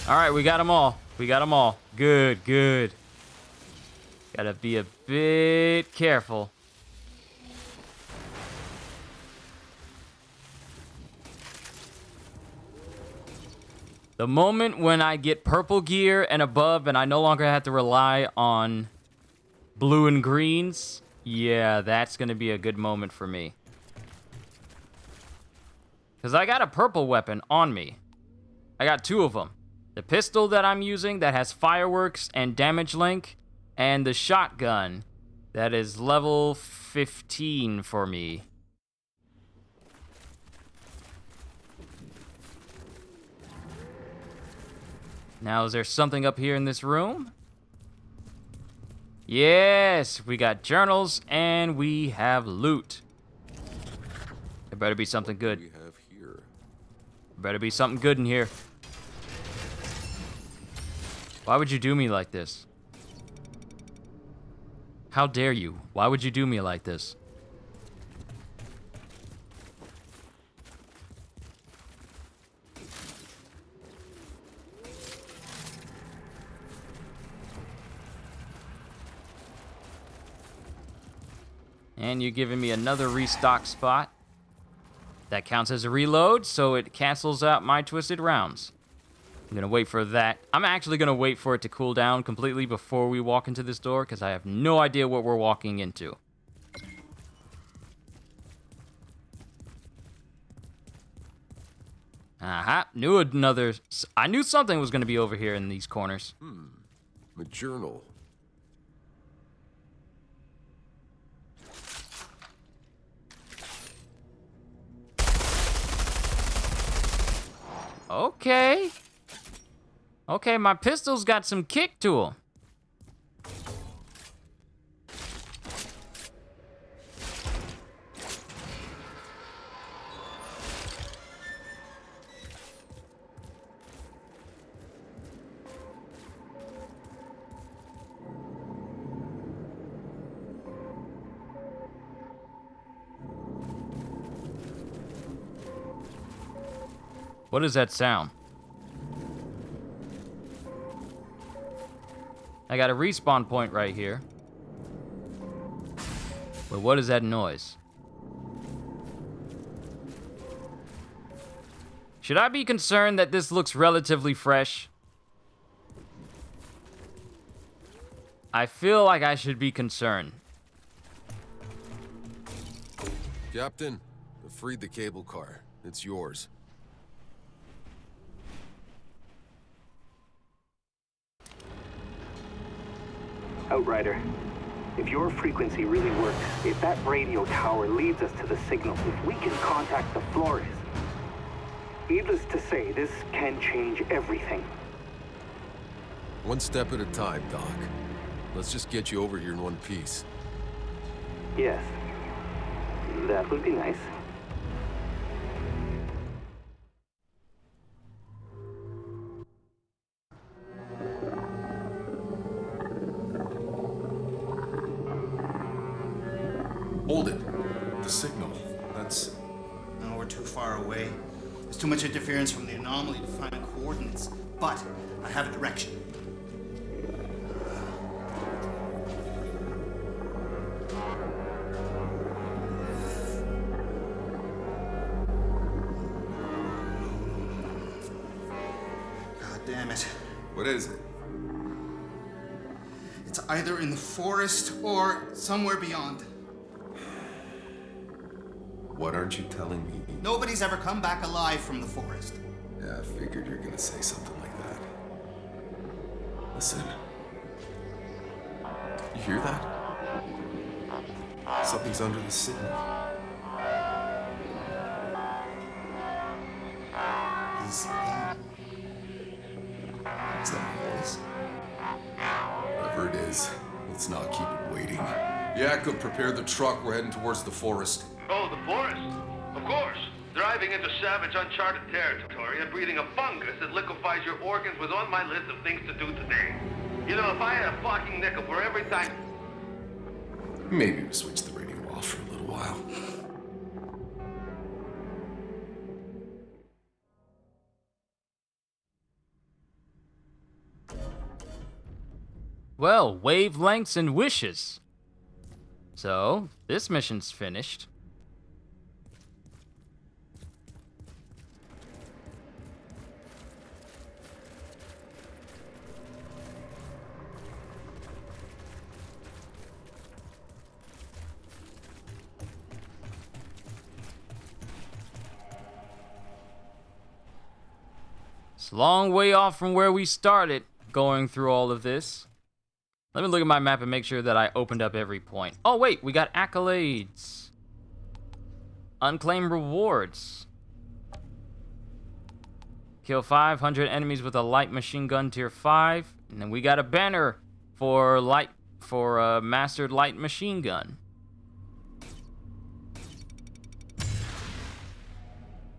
All right, we got them all. We got them all. Good, good. Gotta be a bit careful. The moment when I get purple gear and above and I no longer have to rely on blue and greens, yeah, that's gonna be a good moment for me. Because I got a purple weapon on me. I got 2 of them. The pistol that I'm using that has fireworks and damage link, and the shotgun that is level 15 for me. Now, is there something up here in this room? Yes, we got journals and we have loot. There better be something good. We have here. Better be something good in here. Why would you do me like this? How dare you? Why would you do me like this? And you're giving me another restock spot. That counts as a reload, so it cancels out my twisted rounds. I'm gonna wait for that. I'm actually gonna wait for it to cool down completely before we walk into this door, because I have no idea what we're walking into. Aha, I knew something was gonna be over here in these corners. A journal. Okay. Okay, my pistol's got some kick to him. What is that sound? I got a respawn point right here. But what is that noise? Should I be concerned that this looks relatively fresh? I feel like I should be concerned. Captain, I freed the cable car. It's yours. Outrider, if your frequency really works, if that radio tower leads us to the signal, if we can contact the Flores, needless to say, this can change everything. One step at a time, Doc. Let's just get you over here in one piece. Yes, that would be nice. Hold it. The signal. That's... No, we're too far away. There's too much interference from the anomaly to find coordinates. But I have a direction. God damn it. What is it? It's either in the forest or somewhere beyond. What aren't you telling me? Nobody's ever come back alive from the forest. Yeah, I figured you're gonna say something like that. Listen. You hear that? Something's under the signal. Is that a voice? Whatever it is, let's not keep it waiting. Yakub, prepare the truck. We're heading towards the forest. Oh, the forest? Of course. Driving into savage, uncharted territory and breathing a fungus that liquefies your organs was on my list of things to do today. You know, if I had a fucking nickel for every time... Maybe we switch the radio off for a little while. Well, wavelengths and wishes. So, this mission's finished. It's a long way off from where we started going through all of this. Let me look at my map and make sure that I opened up every point. Oh, wait, we got accolades. Unclaimed rewards. Kill 500 enemies with a light machine gun tier 5. And then we got a banner for a mastered light machine gun.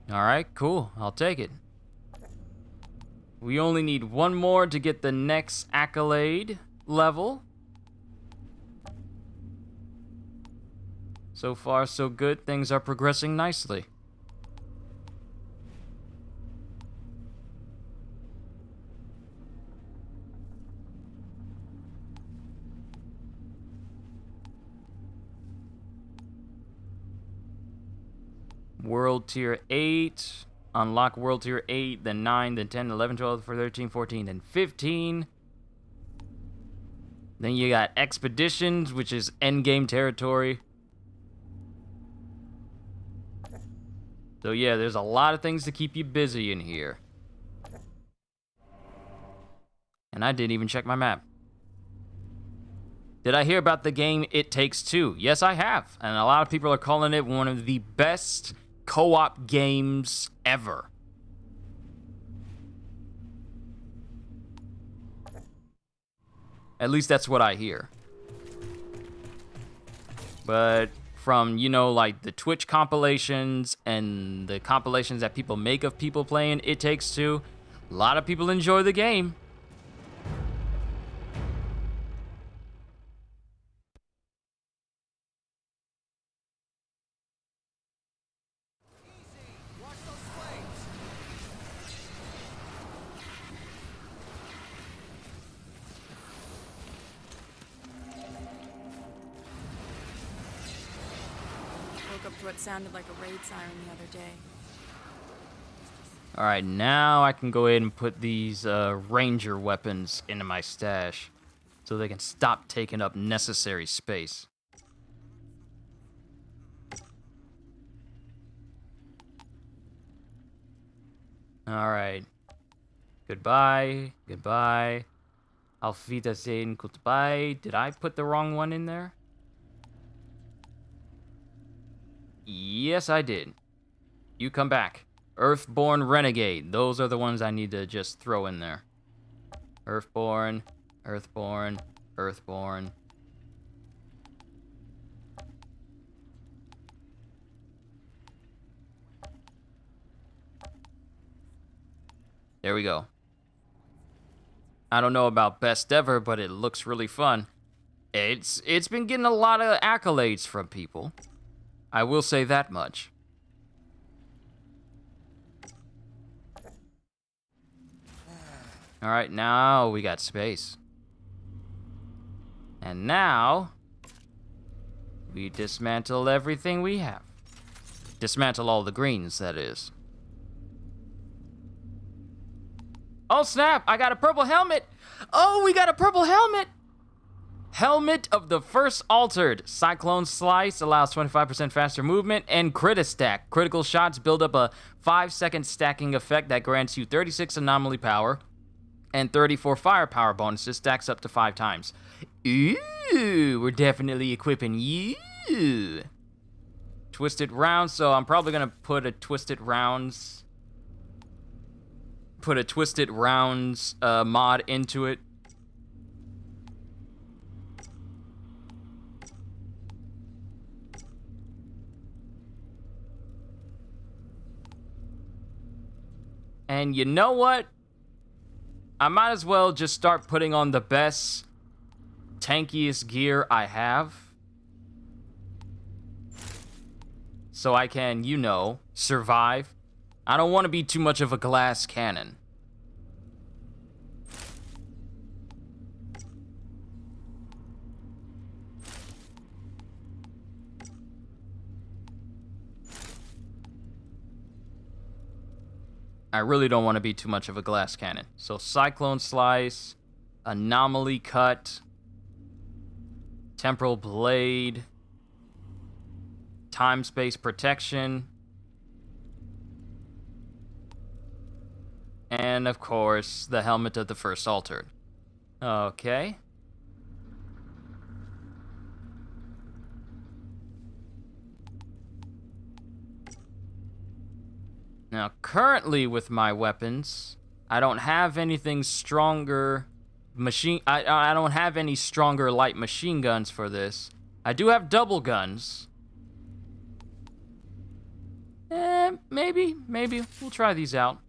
Alright, cool. I'll take it. We only need one more to get the next accolade level. So far, so good. Things are progressing nicely. World Tier 8. Unlock World Tier 8, then 9, then 10, 11, 12, 13, 14, then 15. Then you got Expeditions, which is endgame territory. So yeah, there's a lot of things to keep you busy in here. And I didn't even check my map. Did I hear about the game It Takes Two? Yes, I have. And a lot of people are calling it one of the best co-op games ever. At least that's what I hear. But from, you know, like the Twitch compilations and the compilations that people make of people playing It Takes Two, a lot of people enjoy the game. Woke up to what sounded like a raid siren the other day. Alright, now I can go ahead and put these ranger weapons into my stash so they can stop taking up necessary space. Alright. Goodbye. Goodbye. Auf Wiedersehen. Goodbye. Did I put the wrong one in there? Yes, I did. You come back. Earthborn Renegade. Those are the ones I need to just throw in there. Earthborn, Earthborn, Earthborn. There we go. I don't know about best ever, but it looks really fun. It's been getting a lot of accolades from people. I will say that much. All right, now we got space. And now we dismantle everything we have. Dismantle all the greens, that is. Oh snap, I got a purple helmet. Oh, we got a purple helmet. Helmet of the First Altered. Cyclone Slice allows 25% faster movement and Critistack. Critical shots build up a 5-second stacking effect that grants you 36 anomaly power and 34 firepower bonuses, stacks up to 5 times. Ooh, we're definitely equipping you. Twisted Rounds, so I'm probably gonna put a Twisted Rounds mod into it. And you know what? I might as well just start putting on the best, tankiest gear I have. So I can, you know, survive. I don't want to be too much of a glass cannon. I really don't want to be too much of a glass cannon. So Cyclone Slice, Anomaly Cut, Temporal Blade, Time Space Protection, and of course, the Helmet of the First Altered. Okay. Now, currently with my weapons, I don't have anything stronger I don't have any stronger light machine guns for this. I do have double guns. Maybe. We'll try these out.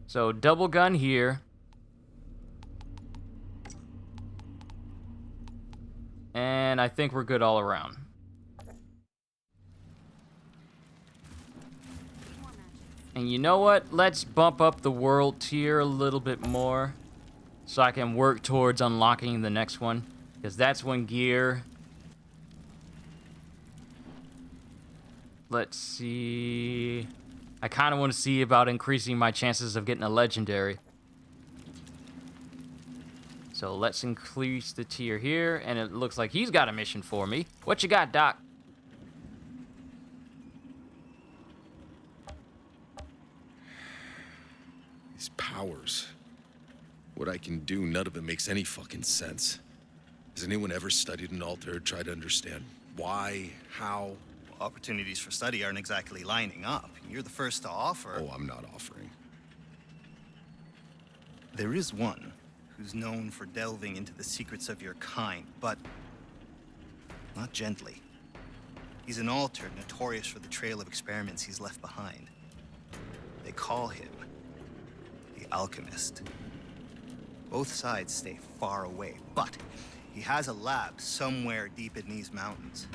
So, double gun here. And I think we're good all around. And you know what? Let's bump up the world tier a little bit more so I can work towards unlocking the next one. Because that's when gear... Let's see... I kind of want to see about increasing my chances of getting a legendary. So let's increase the tier here. And it looks like he's got a mission for me. What you got, Doc? These powers. What I can do, none of it makes any fucking sense. Has anyone ever studied an altar, tried to understand why, how? Opportunities for study aren't exactly lining up. You're the first to offer. Oh, I'm not offering. There is one who's known for delving into the secrets of your kind, but not gently. He's an altar notorious for the trail of experiments he's left behind. They call him the Alchemist. Both sides stay far away, but he has a lab somewhere deep in these mountains.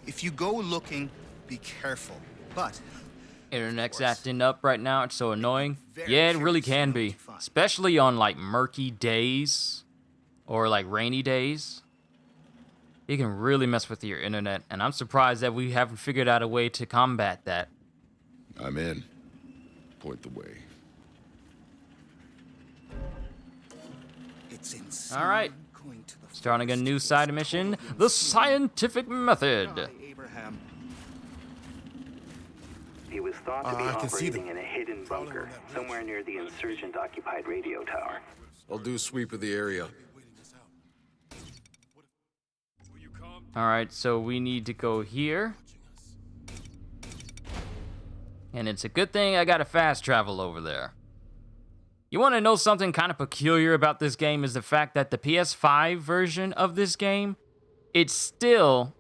If you go looking, be careful, but... Internet's acting up right now, it's so annoying. Yeah, it really can be. Especially on, like, murky days. Or, like, rainy days. It can really mess with your internet, and I'm surprised that we haven't figured out a way to combat that. I'm in. Point the way. It's insane. All right. Starting a new side mission, the scientific method. Abraham. He was thought to be operating in a hidden bunker somewhere near the insurgent-occupied radio tower. I'll do a sweep of the area. All right, so we need to go here. And it's a good thing I got to fast travel over there. You want to know something kind of peculiar about this game is the fact that the PS5 version of this game, it's still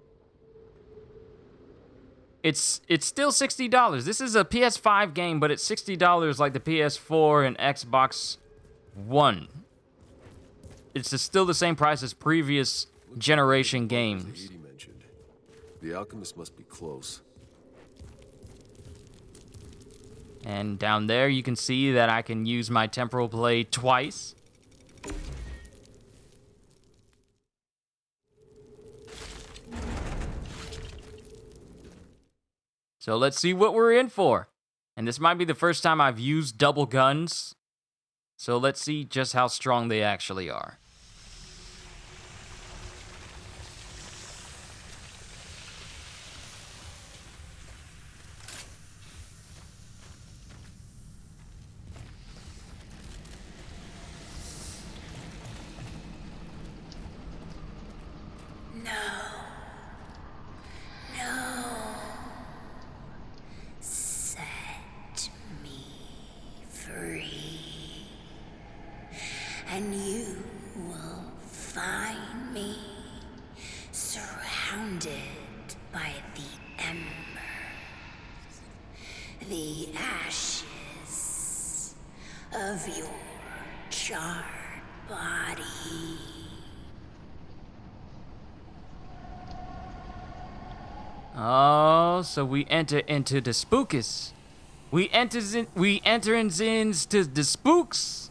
$60. This is a PS5 game, but it's $60 like the PS4 and Xbox 1. It's still the same price as previous generation games. Zahedi mentioned. The alchemist must be close. And down there you can see that I can use my temporal blade twice. So let's see what we're in for. And this might be the first time I've used double guns. So let's see just how strong they actually are. Set me free, and you will find me surrounded by the embers, the ashes of your charred body. Oh, so we enter into the spookus. We enter into the spooks.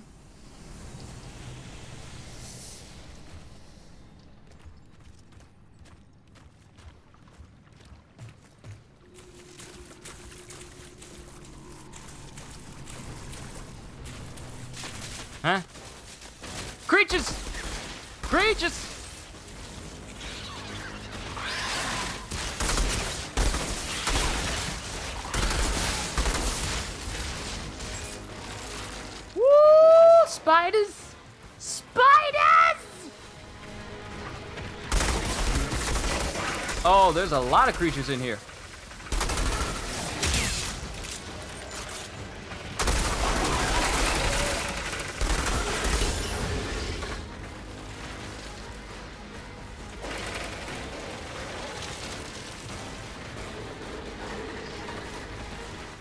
Huh? Creatures! Creatures! Spiders! Spiders! Oh, there's a lot of creatures in here.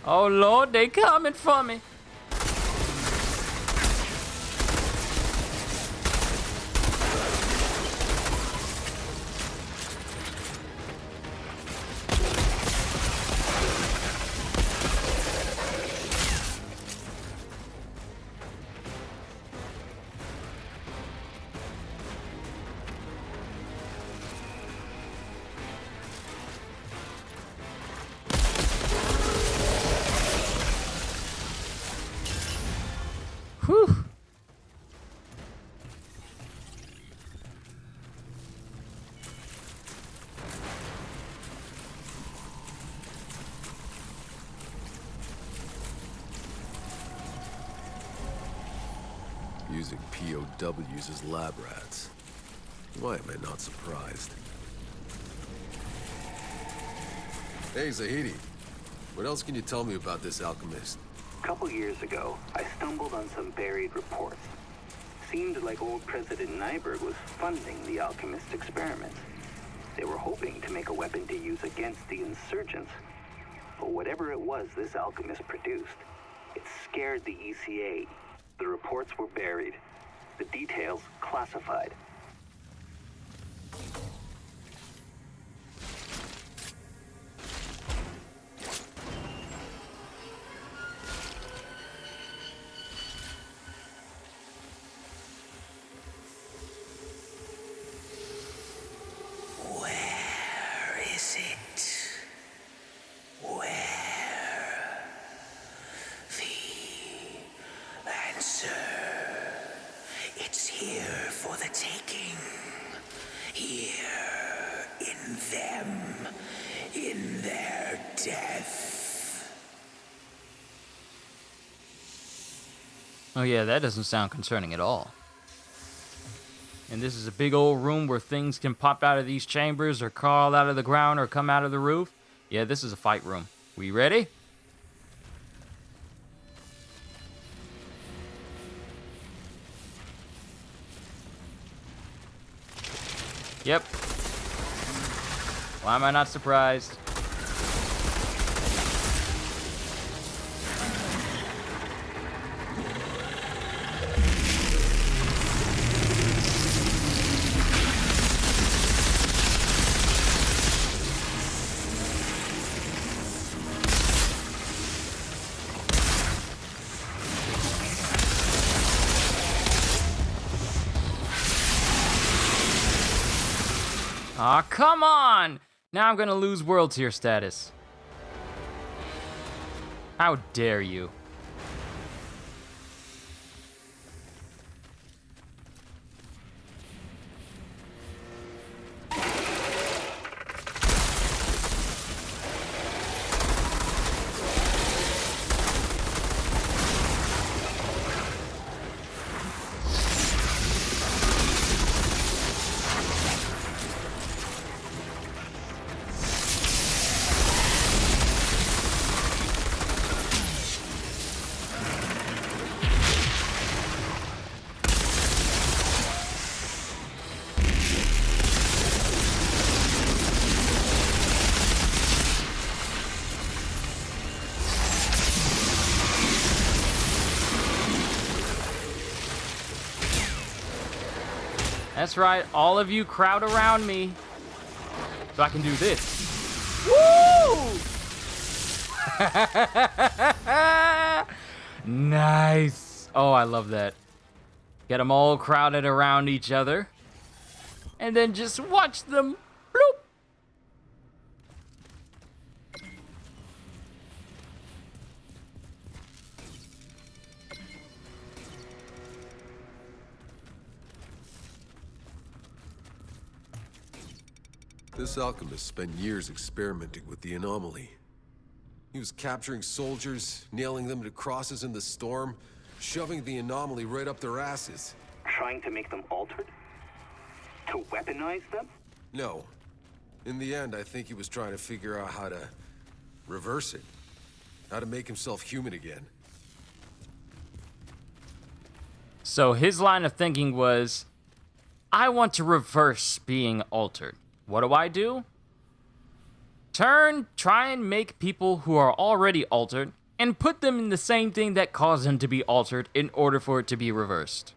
Oh Lord, they coming for me. Whew. Using POWs as lab rats. Why am I not surprised? Hey, Zahedi. What else can you tell me about this alchemist? A couple years ago, I stumbled on some buried reports. Seemed like old President Nyberg was funding the alchemist experiments. They were hoping to make a weapon to use against the insurgents. But whatever it was this alchemist produced, it scared the ECA. The reports were buried, the details classified. It's here for the taking. Here, in them, in their death. Oh yeah, that doesn't sound concerning at all. And this is a big old room where things can pop out of these chambers or crawl out of the ground or come out of the roof. Yeah, this is a fight room. We ready? Yep. Why am I not surprised? Aw, come on! Now I'm gonna lose world tier status. How dare you? That's right, all of you crowd around me so I can do this. Woo! Nice. Oh, I love that. Get them all crowded around each other. And then just watch them. Bloop. This alchemist spent years experimenting with the anomaly. He was capturing soldiers, nailing them to crosses in the storm, shoving the anomaly right up their asses. Trying to make them altered? To weaponize them? No. In the end, I think he was trying to figure out how to reverse it. How to make himself human again. So his line of thinking was, I want to reverse being altered. What do? Try and make people who are already altered and put them in the same thing that caused them to be altered in order for it to be reversed.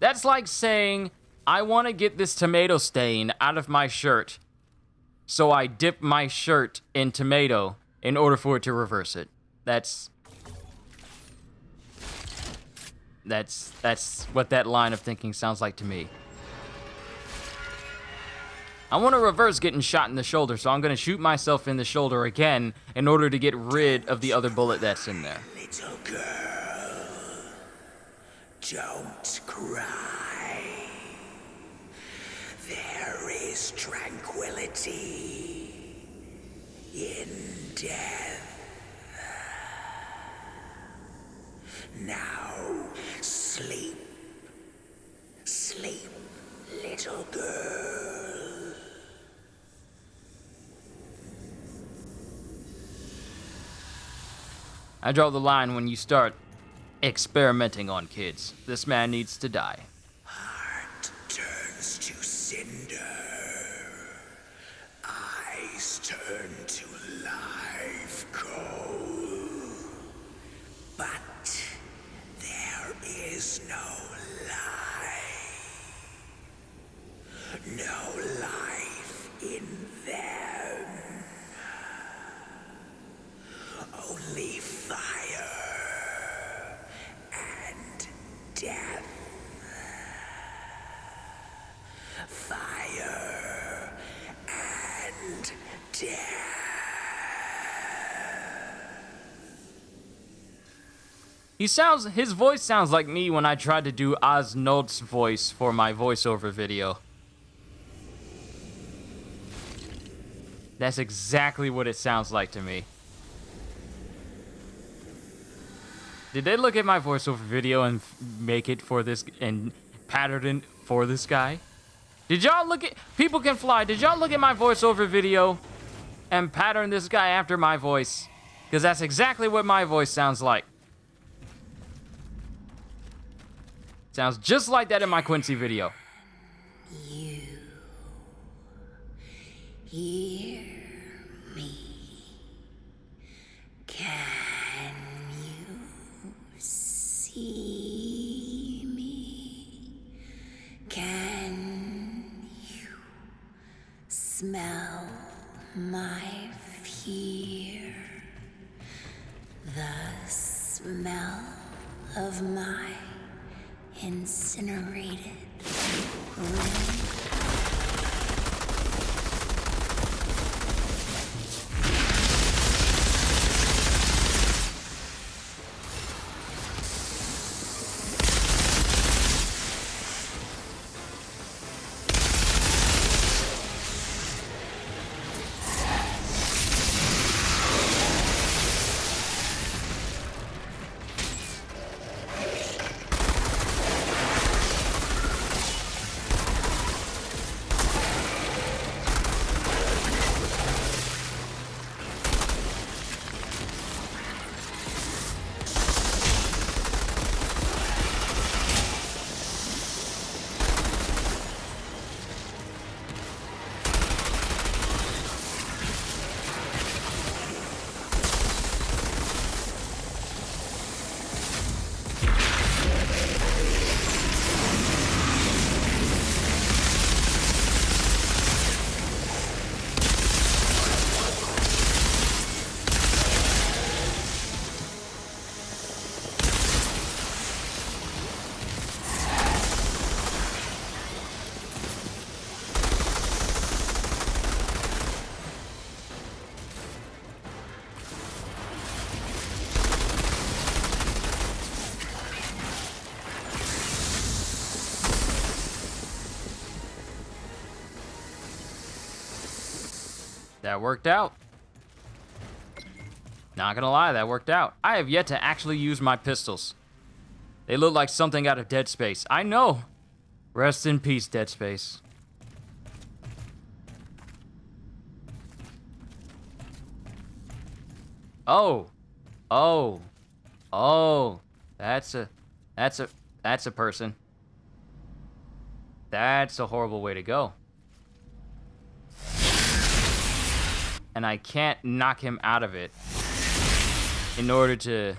That's like saying, I want to get this tomato stain out of my shirt, so I dip my shirt in tomato in order for it to reverse it. That's what that line of thinking sounds like to me. I want to reverse getting shot in the shoulder, so I'm going to shoot myself in the shoulder again in order to get rid of the other bullet that's in there. Little girl, don't cry. There is tranquility in death. Now, sleep. Sleep, little girl. I draw the line when you start experimenting on kids. This man needs to die. Heart turns to cinder. Eyes turn to live coal. But there is no life. No life in them. Only fire and death. Fire and death. His voice sounds like me when I tried to do Osnod's voice for my voiceover video. That's exactly what it sounds like to me. Did they look at my voiceover video and make it for this and pattern it for this guy? Did y'all look at People Can Fly? Did y'all look at my voiceover video and pattern this guy after my voice? Because that's exactly what my voice sounds like. Sounds just like that in my Quincy video. You hear me? Can you see me? Can you smell my fear? The smell of my incinerated room. That worked out. Not gonna lie, that worked out. I have yet to actually use my pistols. They look like something out of Dead Space. I know. Rest in peace, Dead Space. Oh. Oh. Oh. That's a person. That's a horrible way to go. And I can't knock him out of it in order to,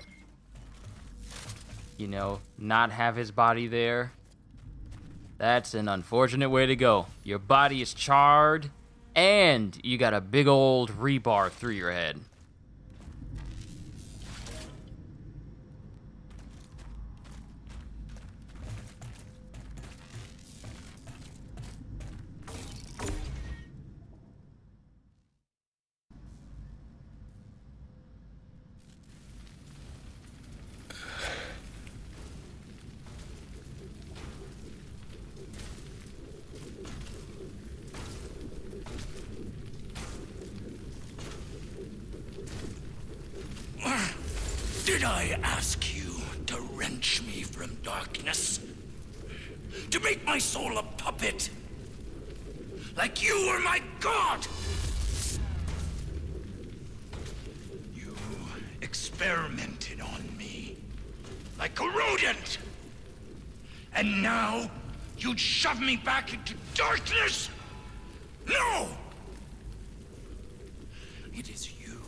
you know, not have his body there. That's an unfortunate way to go. Your body is charred, and you got a big old rebar through your head. Did I ask you to wrench me from darkness? To make my soul a puppet? Like you were my god? You experimented on me. Like a rodent. And now you'd shove me back into darkness? No! It is you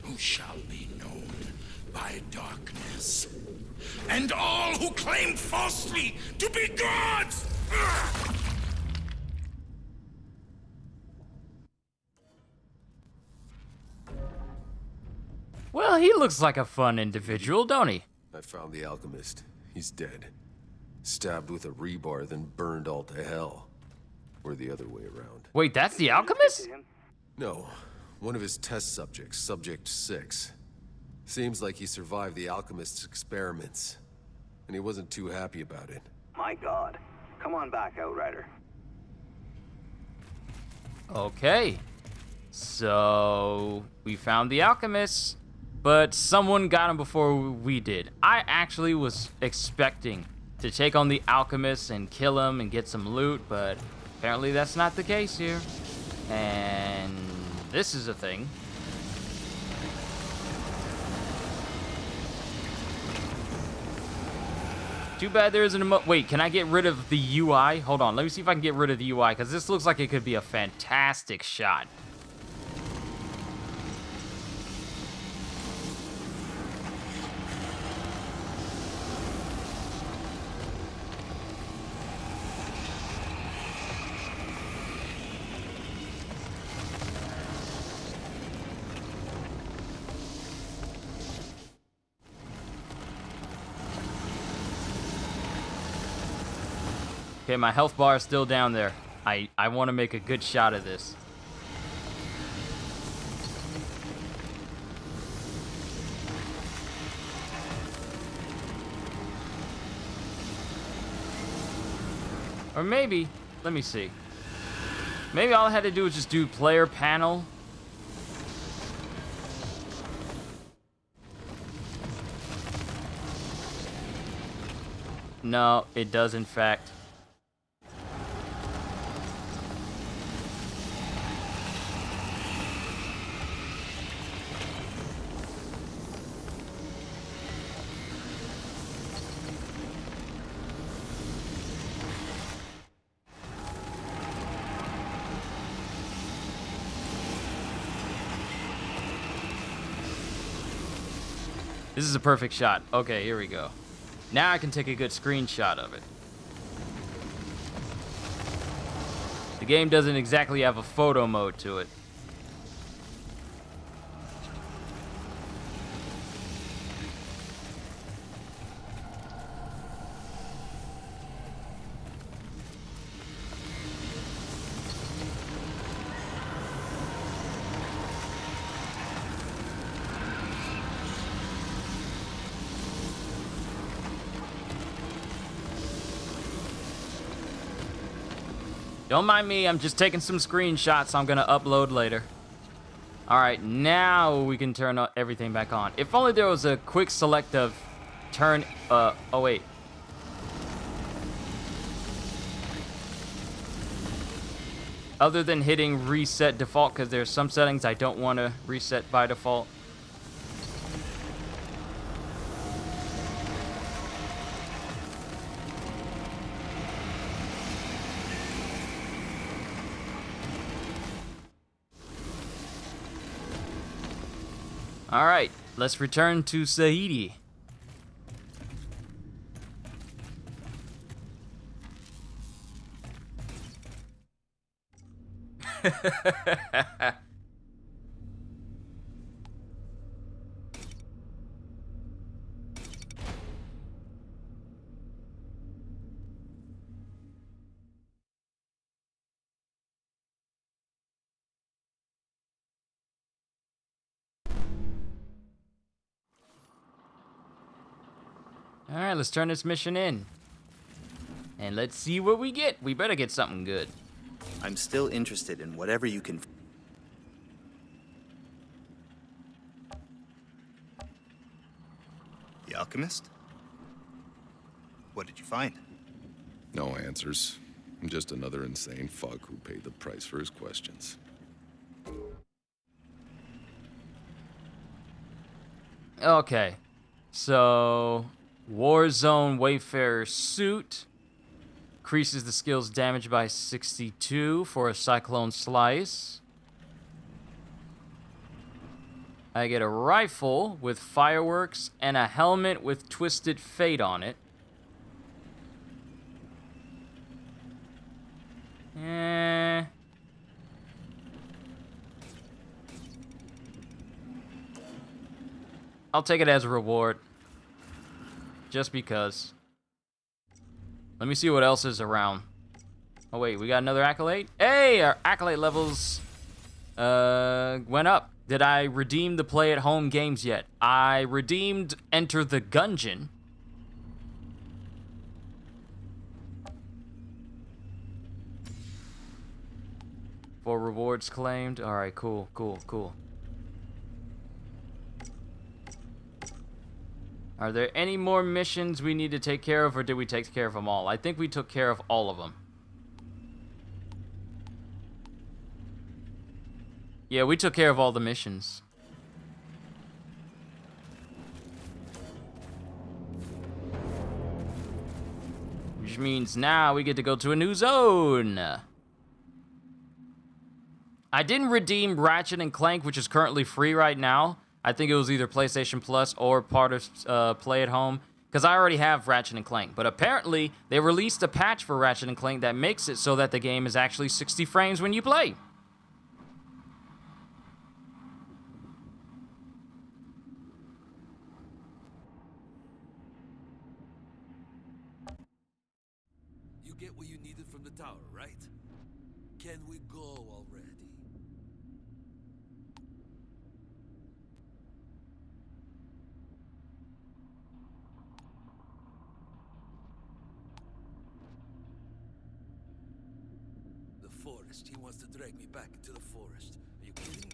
who shall be known by darkness, and all who claim falsely to be gods! Well, he looks like a fun individual, don't he? I found the alchemist. He's dead. Stabbed with a rebar, then burned all to hell. Or the other way around. Wait, that's the alchemist? No. One of his test subjects, Subject 6. Seems like he survived the alchemist's experiments. And he wasn't too happy about it. My god. Come on back, Outrider. Okay. So, we found the alchemist, but someone got him before we did. I actually was expecting to take on the alchemist and kill him and get some loot, but apparently that's not the case here. And this is a thing. Too bad there isn't a wait, can I get rid of the UI? Hold on, let me see if I can get rid of the UI, because this looks like it could be a fantastic shot. Okay, my health bar is still down there. I want to make a good shot of this. Or maybe, let me see. Maybe all I had to do was just do player panel. No, it does in fact. This is a perfect shot. Okay, here we go. Now I can take a good screenshot of it. The game doesn't exactly have a photo mode to it. Don't mind me, I'm just taking some screenshots I'm gonna upload later. Alright, now we can turn everything back on. If only there was a quick select of turn, oh wait. Other than hitting reset default, because there's some settings I don't want to reset by default. Alright, let's return to Saidi. Alright, let's turn this mission in. And let's see what we get. We better get something good. I'm still interested in whatever you can... The Alchemist? What did you find? No answers. I'm just another insane fuck who paid the price for his questions. Okay. So, Warzone Wayfarer suit increases the skill's damage by 62 for a Cyclone Slice. I get a rifle with fireworks and a helmet with Twisted Fate on it. I'll take it as a reward. Just because. Let me see what else is around. Oh wait, we got another accolade? Hey, our accolade levels went up. Did I redeem the play at home games yet? I redeemed Enter the Gungeon. For rewards claimed. Alright, cool. Are there any more missions we need to take care of, or did we take care of them all? I think we took care of all of them. Yeah, we took care of all the missions. Which means now we get to go to a new zone. I didn't redeem Ratchet and Clank, which is currently free right now. I think it was either PlayStation Plus or part of Play at Home, because I already have Ratchet and Clank. But apparently, they released a patch for Ratchet and Clank that makes it so that the game is actually 60 frames when you play. You get what you needed from the tower, right? Can we go already? The forest. He wants to drag me back into the forest. Are you kidding me?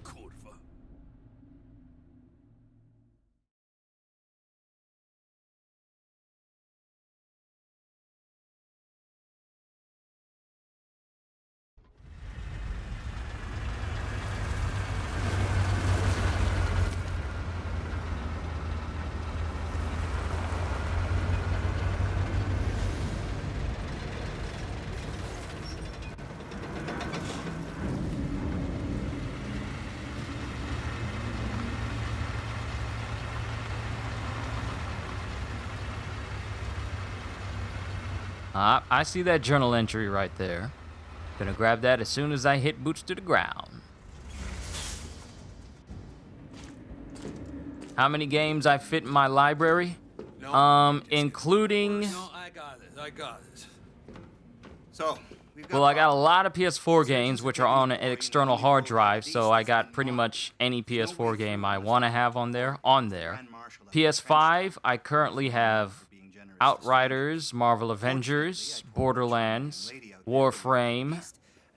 Kurva. I see that journal entry right there. Gonna grab that as soon as I hit boots to the ground. How many games I fit in my library? Including... No, I got it. So, Well, I got a lot of PS4 games, which are on an external hard drive, so I got pretty much any PS4 game I want to have on there. PS5, I currently have Outriders, Marvel Avengers, Borderlands, Warframe.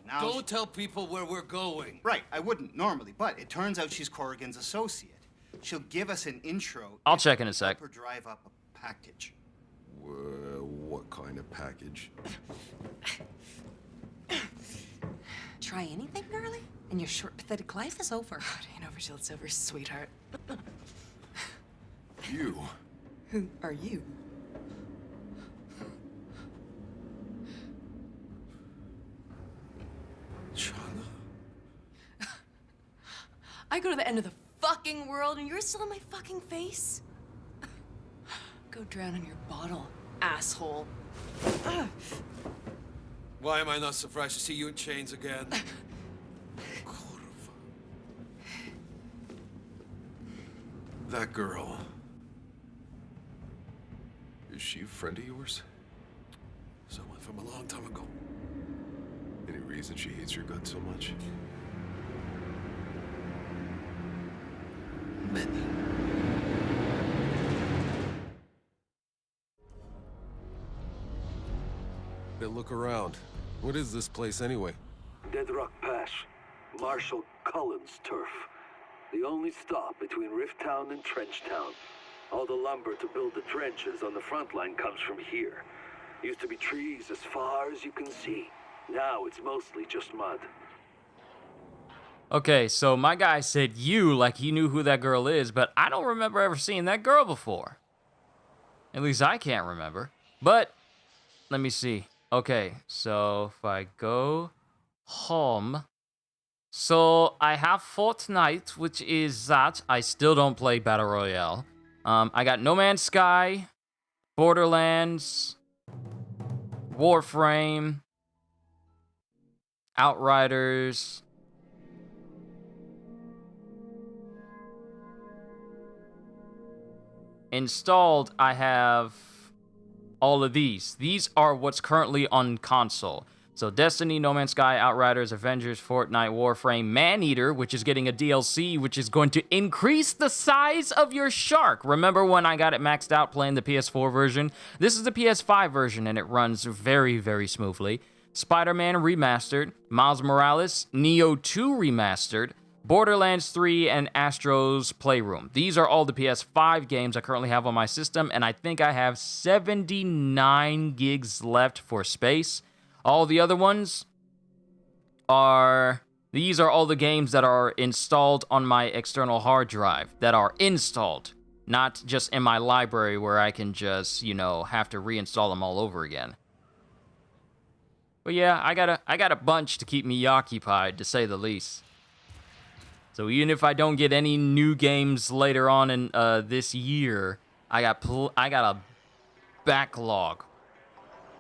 Now Don't tell people where we're going. Right, I wouldn't normally, but it turns out she's Corrigan's associate. She'll give us an intro. I'll check in a sec. Help her drive up a package. What kind of package? Try anything, girly, and your short, pathetic life is over. Ain't over till it's over, sweetheart. You. Who are you? I go to the end of the fucking world and you're still in my fucking face? Go drown in your bottle, asshole. Why am I not surprised to see you in chains again? That girl. Is she a friend of yours? Someone from a long time ago. Any reason she hates your guts so much? Then look around. What is this place anyway? Dead Rock Pass. Marshal Cullen's turf. The only stop between Rift Town and Trench Town. All the lumber to build the trenches on the front line comes from here. Used to be trees as far as you can see. Now it's mostly just mud. Okay, so my guy said you like he knew who that girl is, but I don't remember ever seeing that girl before. At least I can't remember. But, let me see. Okay, so if I go home. So I have Fortnite, which is that. I still don't play Battle Royale. I got No Man's Sky, Borderlands, Warframe, Outriders. Installed, I have all of these. These are what's currently on console. So Destiny, No Man's Sky, Outriders, Avengers, Fortnite, Warframe, Maneater, which is getting a DLC, which is going to increase the size of your shark. Remember when I got it maxed out playing the PS4 version? This is the PS5 version, and it runs very, very smoothly. Spider-Man Remastered, Miles Morales, Neo 2 Remastered, Borderlands 3, and Astro's Playroom. These are all the PS5 games I currently have on my system, and I think I have 79 gigs left for space. All the other ones are... These are all the games that are installed on my external hard drive, that are installed, not just in my library where I can just, you know, have to reinstall them all over again. But yeah, I got a bunch to keep me occupied, to say the least. So even if I don't get any new games later on in this year, I got a backlog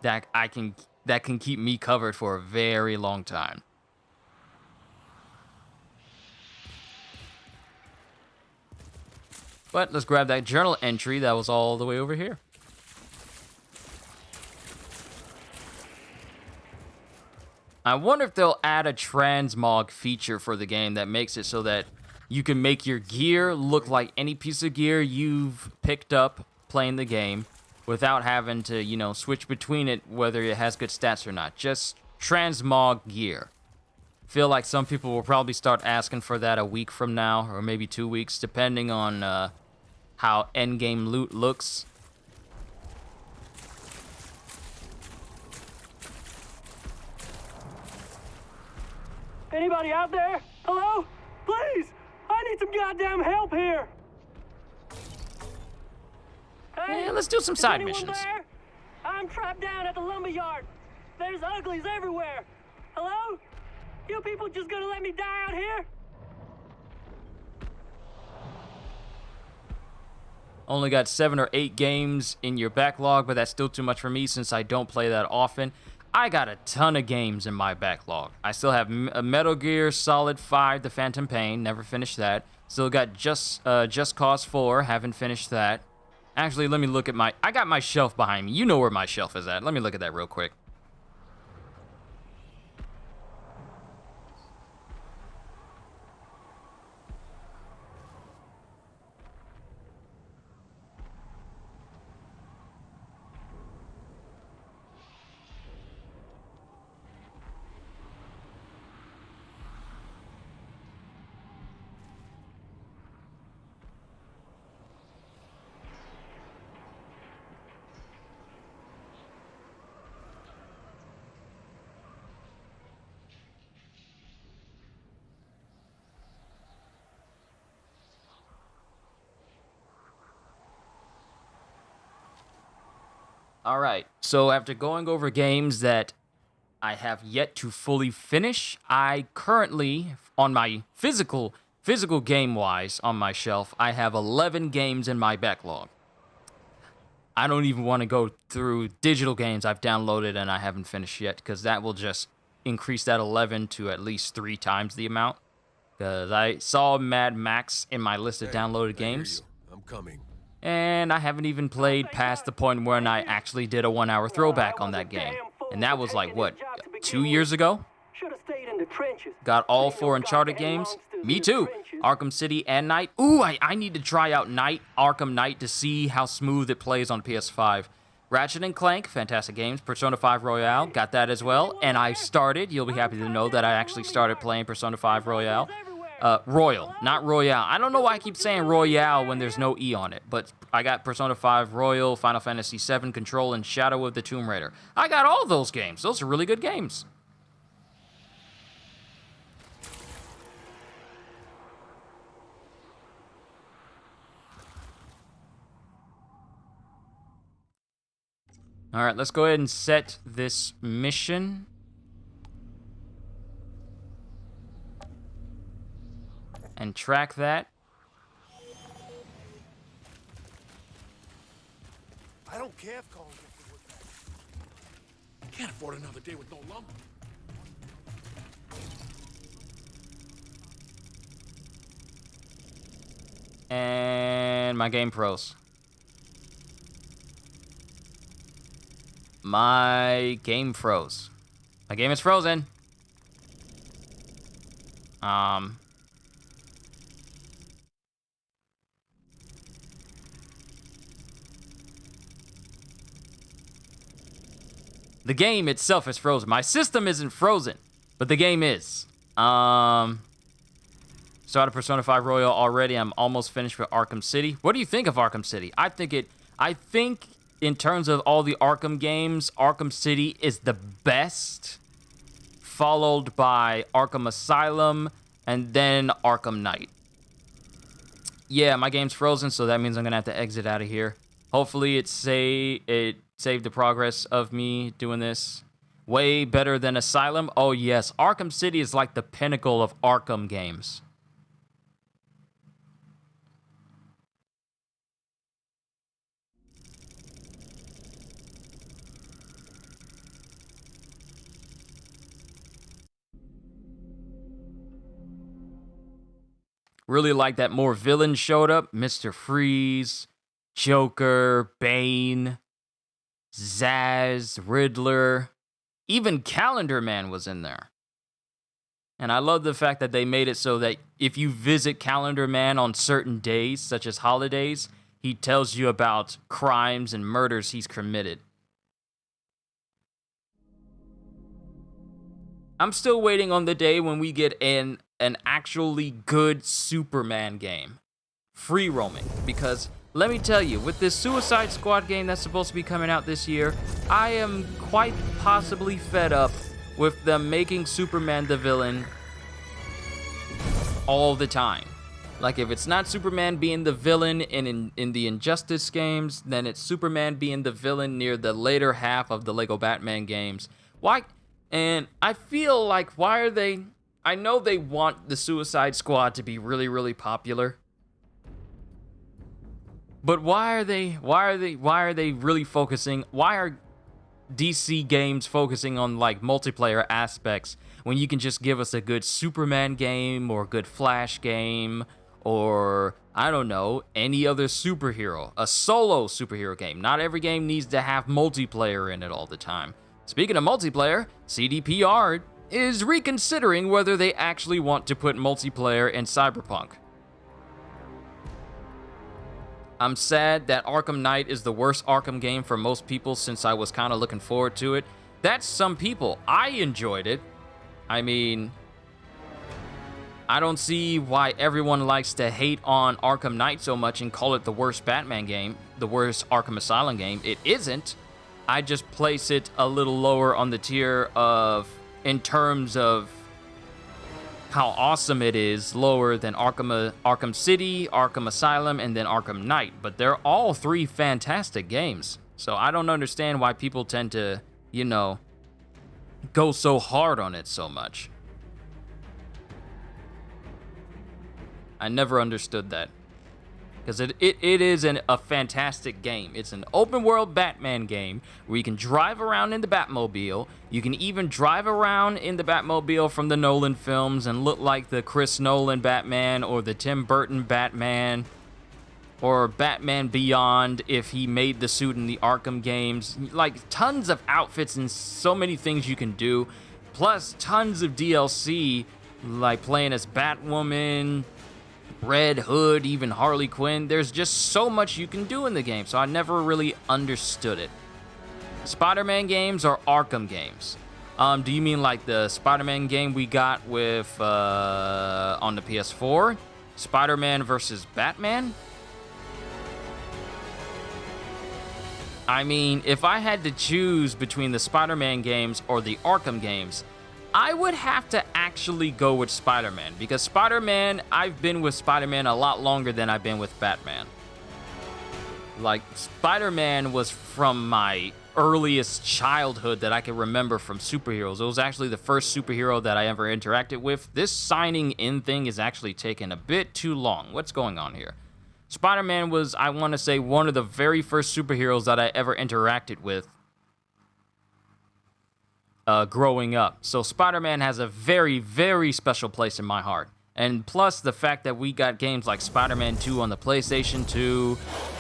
that can keep me covered for a very long time. But let's grab that journal entry that was all the way over here. I wonder if they'll add a transmog feature for the game that makes it so that you can make your gear look like any piece of gear you've picked up playing the game without having to, you know, switch between it whether it has good stats or not. Just transmog gear. Feel like some people will probably start asking for that a week from now, or maybe 2 weeks, depending on how endgame loot looks. Anybody out there? Hello? Please! I need some goddamn help here! Hey, Yeah, let's do some is side anyone missions. there? I'm trapped down at the lumberyard. There's uglies everywhere. Hello? You people just gonna let me die out here? Only got 7 or 8 games in your backlog, but that's still too much for me since I don't play that often. I got a ton of games in my backlog. I still have Metal Gear Solid 5, The Phantom Pain, never finished that. Still got Just Cause 4, haven't finished that. Actually, let me look at I got my shelf behind me. You know where my shelf is at. Let me look at that real quick. All right. So after going over games that I have yet to fully finish, I currently, on my physical game-wise on my shelf, I have 11 games in my backlog. I don't even want to go through digital games I've downloaded and I haven't finished yet, because that will just increase that 11 to at least 3 times the amount. Because I saw Mad Max in my list of downloaded games. I'm coming. And I haven't even played past the point when I actually did a 1 hour throwback on that game. And that was like, what, 2 years ago? Got all 4 Uncharted games. Me too. Arkham City and Knight. Ooh, I need to try out Arkham Knight to see how smooth it plays on PS5. Ratchet and Clank, fantastic games. Persona 5 Royale, got that as well. And I started, you'll be happy to know that I actually started playing Persona 5 Royale. Royal, not Royale. I don't know why I keep saying Royale when there's no E on it, but I got Persona 5 Royal, Final Fantasy 7 Control, and Shadow of the Tomb Raider. I got all those games. Those are really good games. All right, let's go ahead and set this mission. And track that. I don't care if Colin gets the wood back. I can't afford another day with no lumber. And my game froze. My game froze. My game is frozen. The game itself is frozen. My system isn't frozen, but the game is. Started Persona 5 Royal already. I'm almost finished with Arkham City. What do you think of Arkham City? I think in terms of all the Arkham games, Arkham City is the best, followed by Arkham Asylum, and then Arkham Knight. Yeah, my game's frozen, so that means I'm gonna have to exit out of here. Hopefully it saved the progress of me doing this. Way better than Asylum. Oh yes, Arkham City is like the pinnacle of Arkham games. Really like that more villains showed up. Mr. Freeze, Joker, Bane, Zaz, Riddler, even Calendar Man was in there. And I love the fact that they made it so that if you visit Calendar Man on certain days, such as holidays, he tells you about crimes and murders he's committed. I'm still waiting on the day when we get an actually good Superman game. Free roaming. Because, let me tell you, with this Suicide Squad game that's supposed to be coming out this year, I am quite possibly fed up with them making Superman the villain all the time. Like, if it's not Superman being the villain in the Injustice games, then it's Superman being the villain near the later half of the Lego Batman games. Why? And I feel like, why are they... I know they want the Suicide Squad to be really, really popular. But why are they really focusing... Why are DC games focusing on, like, multiplayer aspects when you can just give us a good Superman game or a good Flash game or, I don't know, any other superhero, a solo superhero game? Not every game needs to have multiplayer in it all the time. Speaking of multiplayer, CDPR is reconsidering whether they actually want to put multiplayer in Cyberpunk. I'm sad that Arkham Knight is the worst Arkham game for most people since I was kind of looking forward to it. That's some people. I enjoyed it. I mean, I don't see why everyone likes to hate on Arkham Knight so much and call it the worst Batman game, the worst Arkham Asylum game. It isn't. I just place it a little lower on the tier of, in terms of how awesome it is, lower than Arkham City, Arkham Asylum, and then Arkham Knight. But they're all 3 fantastic games. So I don't understand why people tend to, you know, go so hard on it so much. I never understood that. Because it is a fantastic game. It's an open world Batman game where you can drive around in the Batmobile. You can even drive around in the Batmobile from the Nolan films and look like the Chris Nolan Batman or the Tim Burton Batman or Batman Beyond if he made the suit in the Arkham games. Like, tons of outfits and so many things you can do. Plus, tons of DLC, like playing as Batwoman, Red Hood, even Harley Quinn. There's just so much you can do in the game, so I never really understood it. Spider-Man games or Arkham games? Do you mean like the Spider-Man game we got with on the PS4? Spider-Man versus Batman? I mean, if I had to choose between the Spider-Man games or the Arkham games, I would have to actually go with Spider-Man, because Spider-Man, I've been with Spider-Man a lot longer than I've been with Batman. Like, Spider-Man was from my earliest childhood that I can remember from superheroes. It was actually the first superhero that I ever interacted with. This signing in thing is actually taking a bit too long. What's going on here? Spider-Man was, I want to say, one of the very first superheroes that I ever interacted with growing up. So Spider-Man has a very, very special place in my heart. And plus the fact that we got games like Spider-Man 2 on the PlayStation 2,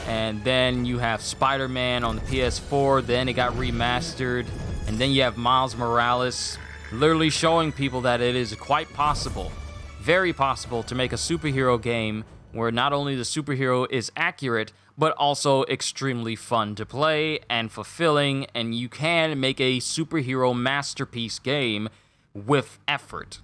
and then you have Spider-Man on the PS4, then it got remastered, and then you have Miles Morales, literally showing people that it is quite possible, very possible, to make a superhero game where not only the superhero is accurate, but also extremely fun to play and fulfilling, and you can make a superhero masterpiece game with effort.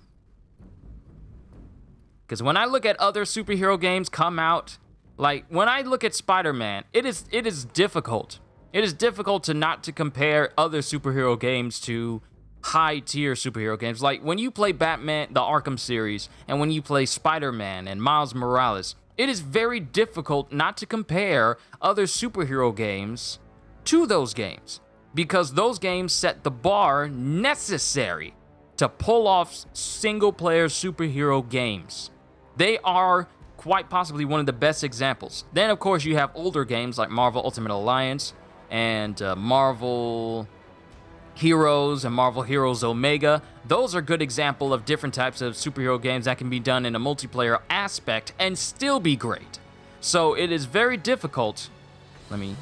Because when I look at other superhero games come out, like when I look at Spider-Man, it is difficult. It is difficult to not to compare other superhero games to high-tier superhero games. Like when you play Batman, the Arkham series, and when you play Spider-Man and Miles Morales, it is very difficult not to compare other superhero games to those games, because those games set the bar necessary to pull off single-player superhero games. They are quite possibly one of the best examples. Then, of course, you have older games like Marvel Ultimate Alliance and Marvel Heroes and Marvel Heroes Omega. Those are good example of different types of superhero games that can be done in a multiplayer aspect and still be great. So it is very difficult. Let me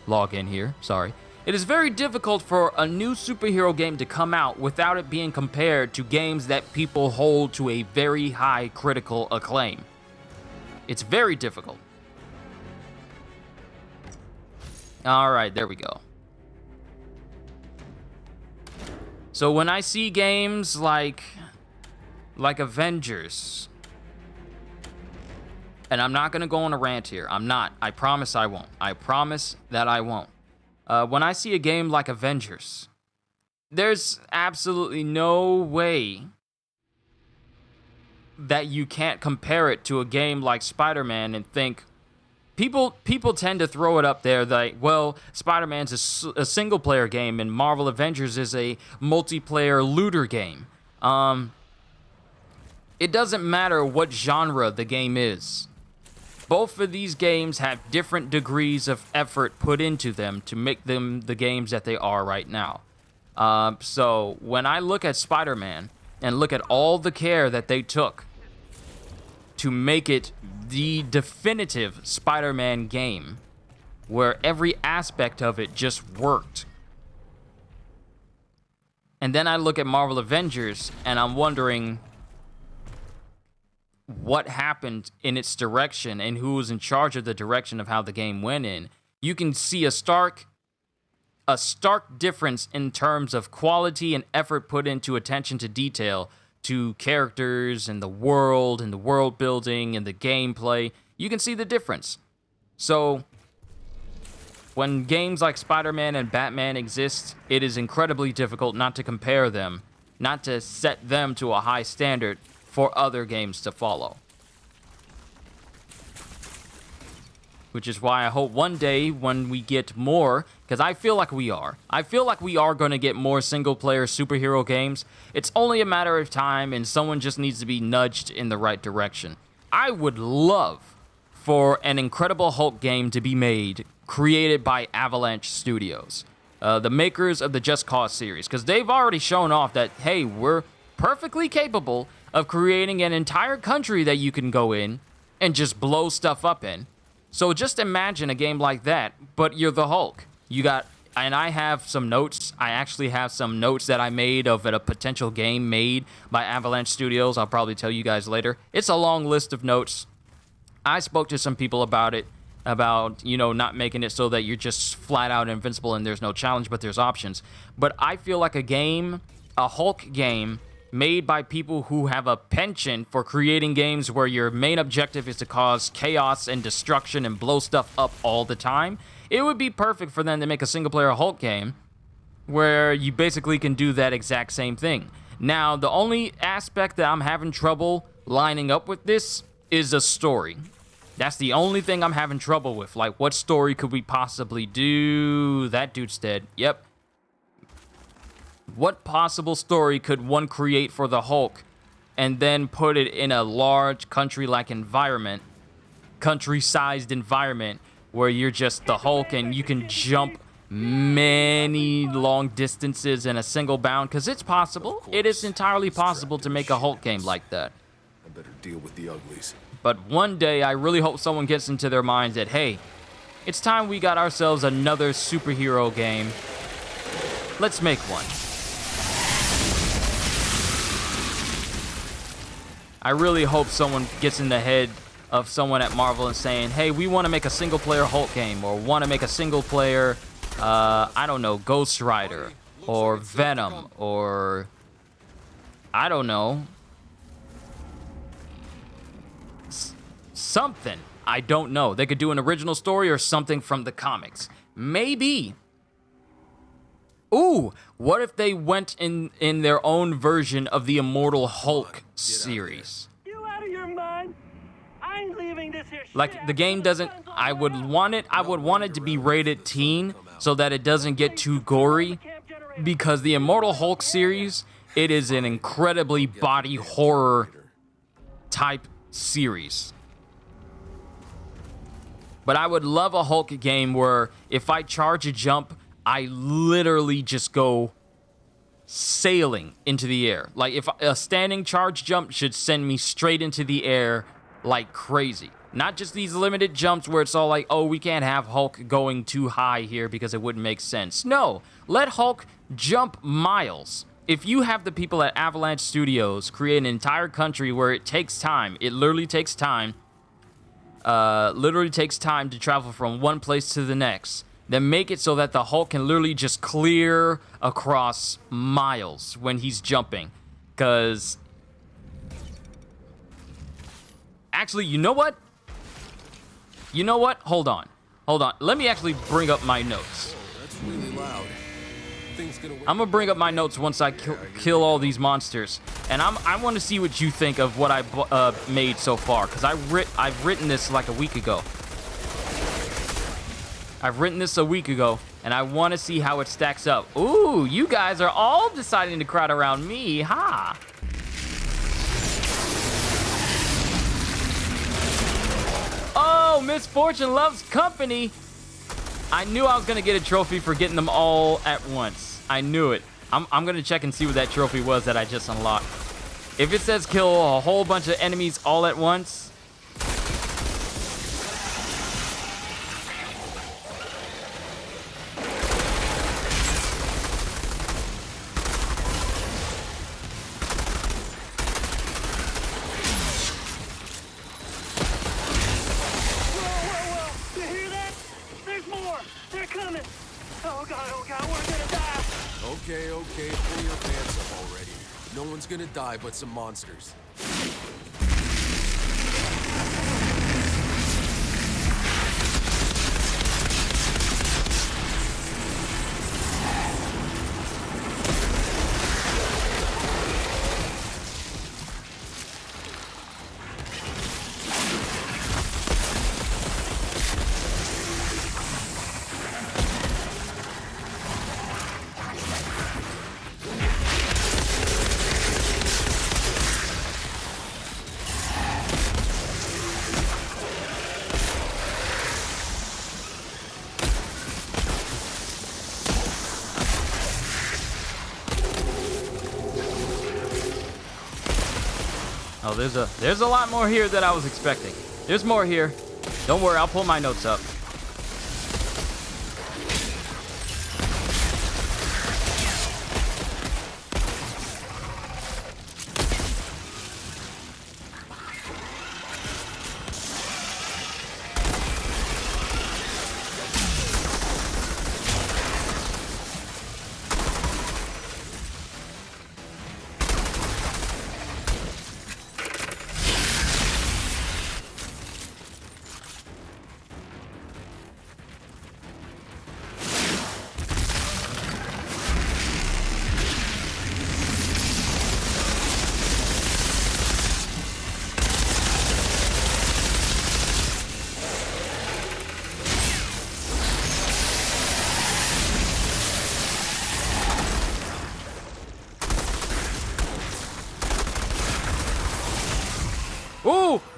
log in here. Sorry. It is very difficult for a new superhero game to come out without it being compared to games that people hold to a very high critical acclaim. It's very difficult. All right, there we go. So when I see games like Avengers, and I'm not going to go on a rant here. I'm not. I promise I won't. I promise that I won't. When I see a game like Avengers, there's absolutely no way that you can't compare it to a game like Spider-Man and think, People tend to throw it up there like, well, Spider-Man's a single-player game and Marvel Avengers is a multiplayer looter game. It doesn't matter what genre the game is. Both of these games have different degrees of effort put into them to make them the games that they are right now. So when I look at Spider-Man and look at all the care that they took to make it the definitive Spider-Man game, where every aspect of it just worked. And then I look at Marvel Avengers, and I'm wondering what happened in its direction and who was in charge of the direction of how the game went in. You can see a stark difference in terms of quality and effort put into attention to detail, to characters and the world building and the gameplay. You can see the difference. So when games like Spider-Man and Batman exist, it is incredibly difficult not to compare them, not to set them to a high standard for other games to follow. which is why I hope one day when we get more, because I feel like we are. I feel like we are going to get more single-player superhero games. It's only a matter of time, and someone just needs to be nudged in the right direction. I would love for an Incredible Hulk game to be made, created by Avalanche Studios, the makers of the Just Cause series, because they've already shown off that, hey, we're perfectly capable of creating an entire country that you can go in and just blow stuff up in. So just imagine a game like that, but you're the Hulk. And I have some notes. I actually have some notes that I made of a potential game made by Avalanche Studios. I'll probably tell you guys later. It's a long list of notes. I spoke to some people about it, about, not making it so that you're just flat out invincible and there's no challenge, but there's options. But I feel like a Hulk game made by people who have a penchant for creating games where your main objective is to cause chaos and destruction and blow stuff up all the time, it would be perfect for them to make a single-player Hulk game where you basically can do that exact same thing. Now, the only aspect that I'm having trouble lining up with this is a story. That's the only thing I'm having trouble with. Like, what story could we possibly do? That dude's dead. Yep. What possible story could one create for the Hulk and then put it in a large country-like environment, country-sized environment, where you're just the Hulk and you can jump many long distances in a single bound? Because it's possible. It is entirely possible to make a Hulk game like that. I better deal with the uglies. But one day, I really hope someone gets into their minds that, hey, it's time we got ourselves another superhero game. Let's make one. I really hope someone gets in the head of someone at Marvel and saying, hey, we want to make a single-player Hulk game, or want to make a single-player, I don't know, Ghost Rider, or Venom, or, I don't know, something. I don't know. They could do an original story or something from the comics. Maybe. Ooh, what if they went in their own version of the Immortal Hulk series? You out of your mind? I ain't leaving this here shit. Like, the game doesn't, I would want it to be rated teen so that it doesn't get too gory, because the Immortal Hulk series, it is an incredibly body horror type series. But I would love a Hulk game where if I charge a jump, I literally just go sailing into the air. Like, if a standing charge jump should send me straight into the air like crazy. Not just these limited jumps where it's all like, oh, we can't have Hulk going too high here because it wouldn't make sense. No, let Hulk jump miles. If you have the people at Avalanche Studios create an entire country where it takes time, it literally takes time, to travel from one place to the next, then make it so that the Hulk can literally just clear across miles when he's jumping. Because, actually, you know what? Hold on. Let me actually bring up my notes. Oh, that's really loud. I'm gonna bring up my notes once I kill all these monsters, and I want to see what you think of what I made so far, because I've written this like a week ago. And I want to see how it stacks up. Ooh, you guys are all deciding to crowd around me, ha! Oh, Misfortune loves company. I knew I was going to get a trophy for getting them all at once. I knew it. I'm going to check and see what that trophy was that I just unlocked. If it says kill a whole bunch of enemies all at once, Okay, pull your pants up already. No one's gonna die but some monsters. Oh, there's a lot more here than I was expecting. There's more here. Don't worry, I'll pull my notes up.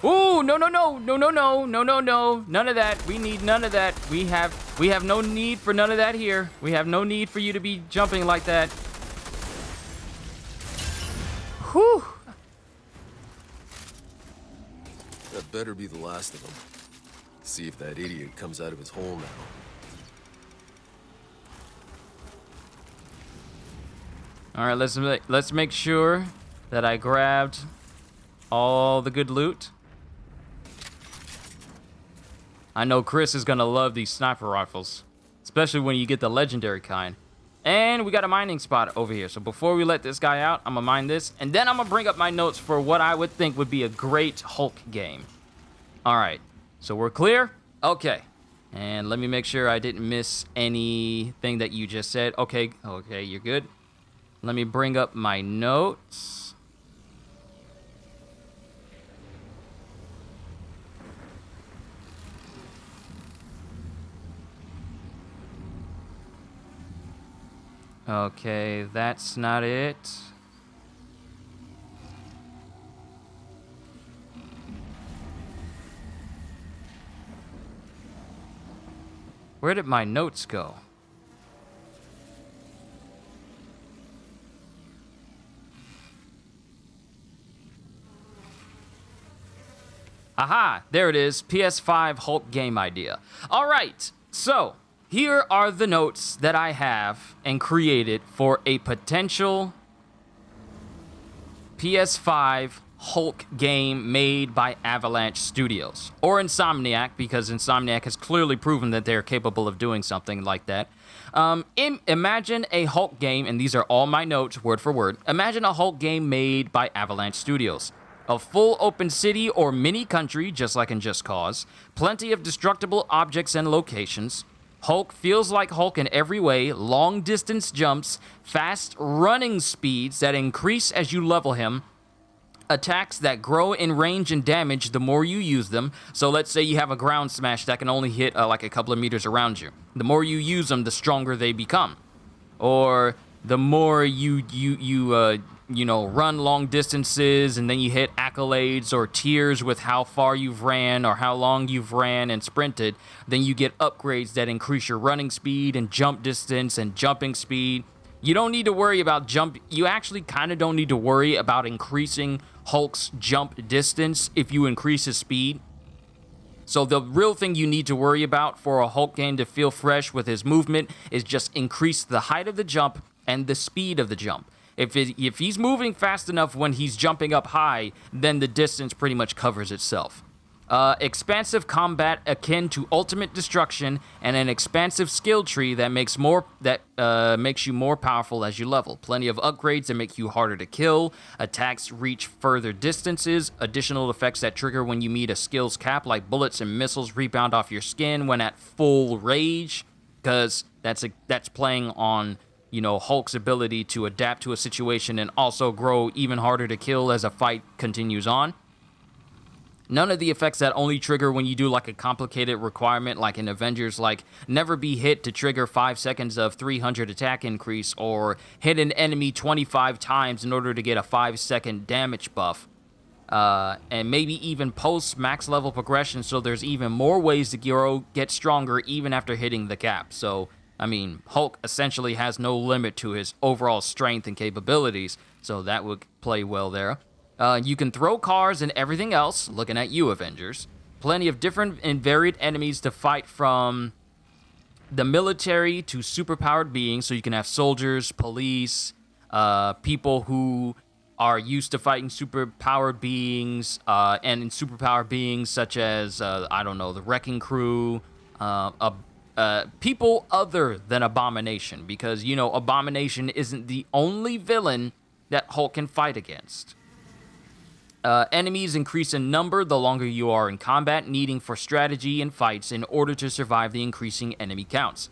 Ooh, no, none of that. We need none of that. We have no need for none of that here. We have no need for you to be jumping like that. Whew. That better be the last of them. See if that idiot comes out of his hole now. All right, let's make sure that I grabbed all the good loot. I know Chris is gonna love these sniper rifles, especially when you get the legendary kind. And we got a mining spot over here. So before we let this guy out, I'm gonna mine this, and then I'm gonna bring up my notes for what I would think would be a great Hulk game. All right, so we're clear? Okay. And let me make sure I didn't miss anything that you just said. Okay, you're good. Let me bring up my notes. Okay, that's not it. Where did my notes go? Aha, there it is. PS5 Hulk game idea. All right, so here are the notes that I have and created for a potential PS5 Hulk game made by Avalanche Studios. Or Insomniac, because Insomniac has clearly proven that they're capable of doing something like that. Imagine a Hulk game, and these are all my notes, word for word. Imagine a Hulk game made by Avalanche Studios. A full open city or mini country, just like in Just Cause. Plenty of destructible objects and locations. Hulk feels like Hulk in every way. Long distance jumps. Fast running speeds that increase as you level him. Attacks that grow in range and damage the more you use them. So let's say you have a ground smash that can only hit like a couple of meters around you. The more you use them, the stronger they become. Or the more you run long distances and then you hit accolades or tiers with how far you've ran or how long you've ran and sprinted, then you get upgrades that increase your running speed and jump distance and jumping speed. You don't need to worry about you actually kind of don't need to worry about increasing Hulk's jump distance if you increase his speed. So the real thing you need to worry about for a Hulk game to feel fresh with his movement is just increase the height of the jump and the speed of the jump. If he's moving fast enough when he's jumping up high, then the distance pretty much covers itself. Expansive combat akin to ultimate destruction, and an expansive skill tree that makes you more powerful as you level. Plenty of upgrades that make you harder to kill. Attacks reach further distances. Additional effects that trigger when you meet a skill's cap, like bullets and missiles rebound off your skin when at full rage, because that's playing on Hulk's ability to adapt to a situation and also grow even harder to kill as a fight continues on. None of the effects that only trigger when you do like a complicated requirement like in Avengers, like never be hit to trigger 5 seconds of 300 attack increase, or hit an enemy 25 times in order to get a 5-second damage buff. And maybe even post max level progression, so there's even more ways to get stronger even after hitting the cap. So, I mean, Hulk essentially has no limit to his overall strength and capabilities, so that would play well there. You can throw cars and everything else, looking at you, Avengers. Plenty of different and varied enemies to fight, from the military to superpowered beings. So you can have soldiers, police, people who are used to fighting superpowered beings, and in superpowered beings such as, I don't know, the Wrecking Crew, people other than Abomination, because, you know, Abomination isn't the only villain that Hulk can fight against. Enemies increase in number the longer you are in combat, needing for strategy and fights in order to survive the increasing enemy counts.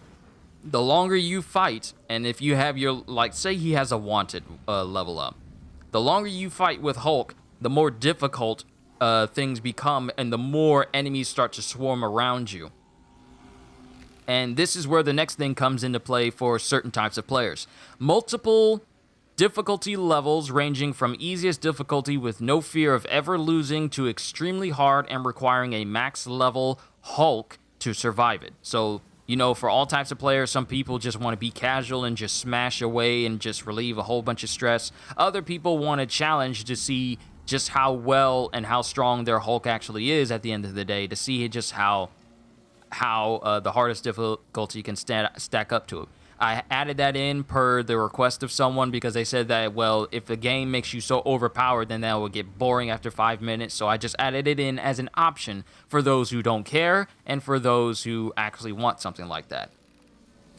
The longer you fight, and if you have your, like, say he has a wanted level up, the longer you fight with Hulk, the more difficult things become, and the more enemies start to swarm around you. And this is where the next thing comes into play for certain types of players. Multiple difficulty levels ranging from easiest difficulty with no fear of ever losing to extremely hard and requiring a max level Hulk to survive it. So, you know, for all types of players, some people just want to be casual and just smash away and just relieve a whole bunch of stress. Other people want a challenge to see just how well and how strong their Hulk actually is at the end of the day, to see just how the hardest difficulty can stack up to it. I added that in per the request of someone because they said that, well, if the game makes you so overpowered, then that would get boring after 5 minutes. So I just added it in as an option for those who don't care and for those who actually want something like that.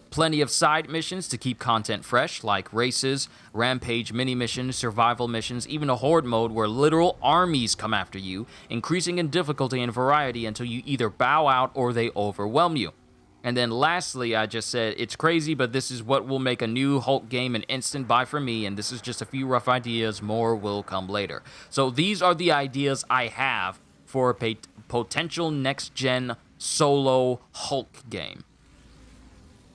Plenty of side missions to keep content fresh, like races, rampage mini-missions, survival missions, even a horde mode where literal armies come after you, increasing in difficulty and variety until you either bow out or they overwhelm you. And then lastly, I just said, it's crazy, but this is what will make a new Hulk game an instant buy for me, and this is just a few rough ideas, more will come later. So these are the ideas I have for a potential next-gen solo Hulk game.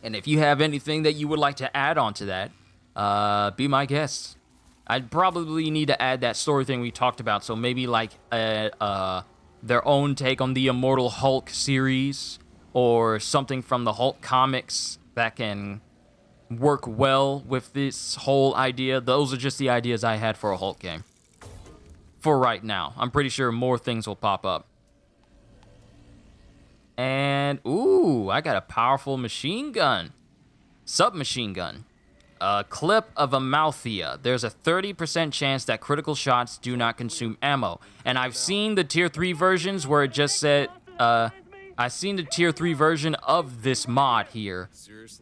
And if you have anything that you would like to add on to that, be my guest. I'd probably need to add that story thing we talked about, so maybe like their own take on the Immortal Hulk series, or something from the Hulk comics that can work well with this whole idea. Those are just the ideas I had for a Hulk game. For right now. I'm pretty sure more things will pop up. And, ooh, I got a powerful machine gun. Submachine gun. A clip of Amalthea. There's a 30% chance that critical shots do not consume ammo. And I've seen the tier 3 versions where it just said, I've seen the tier 3 version of this mod here,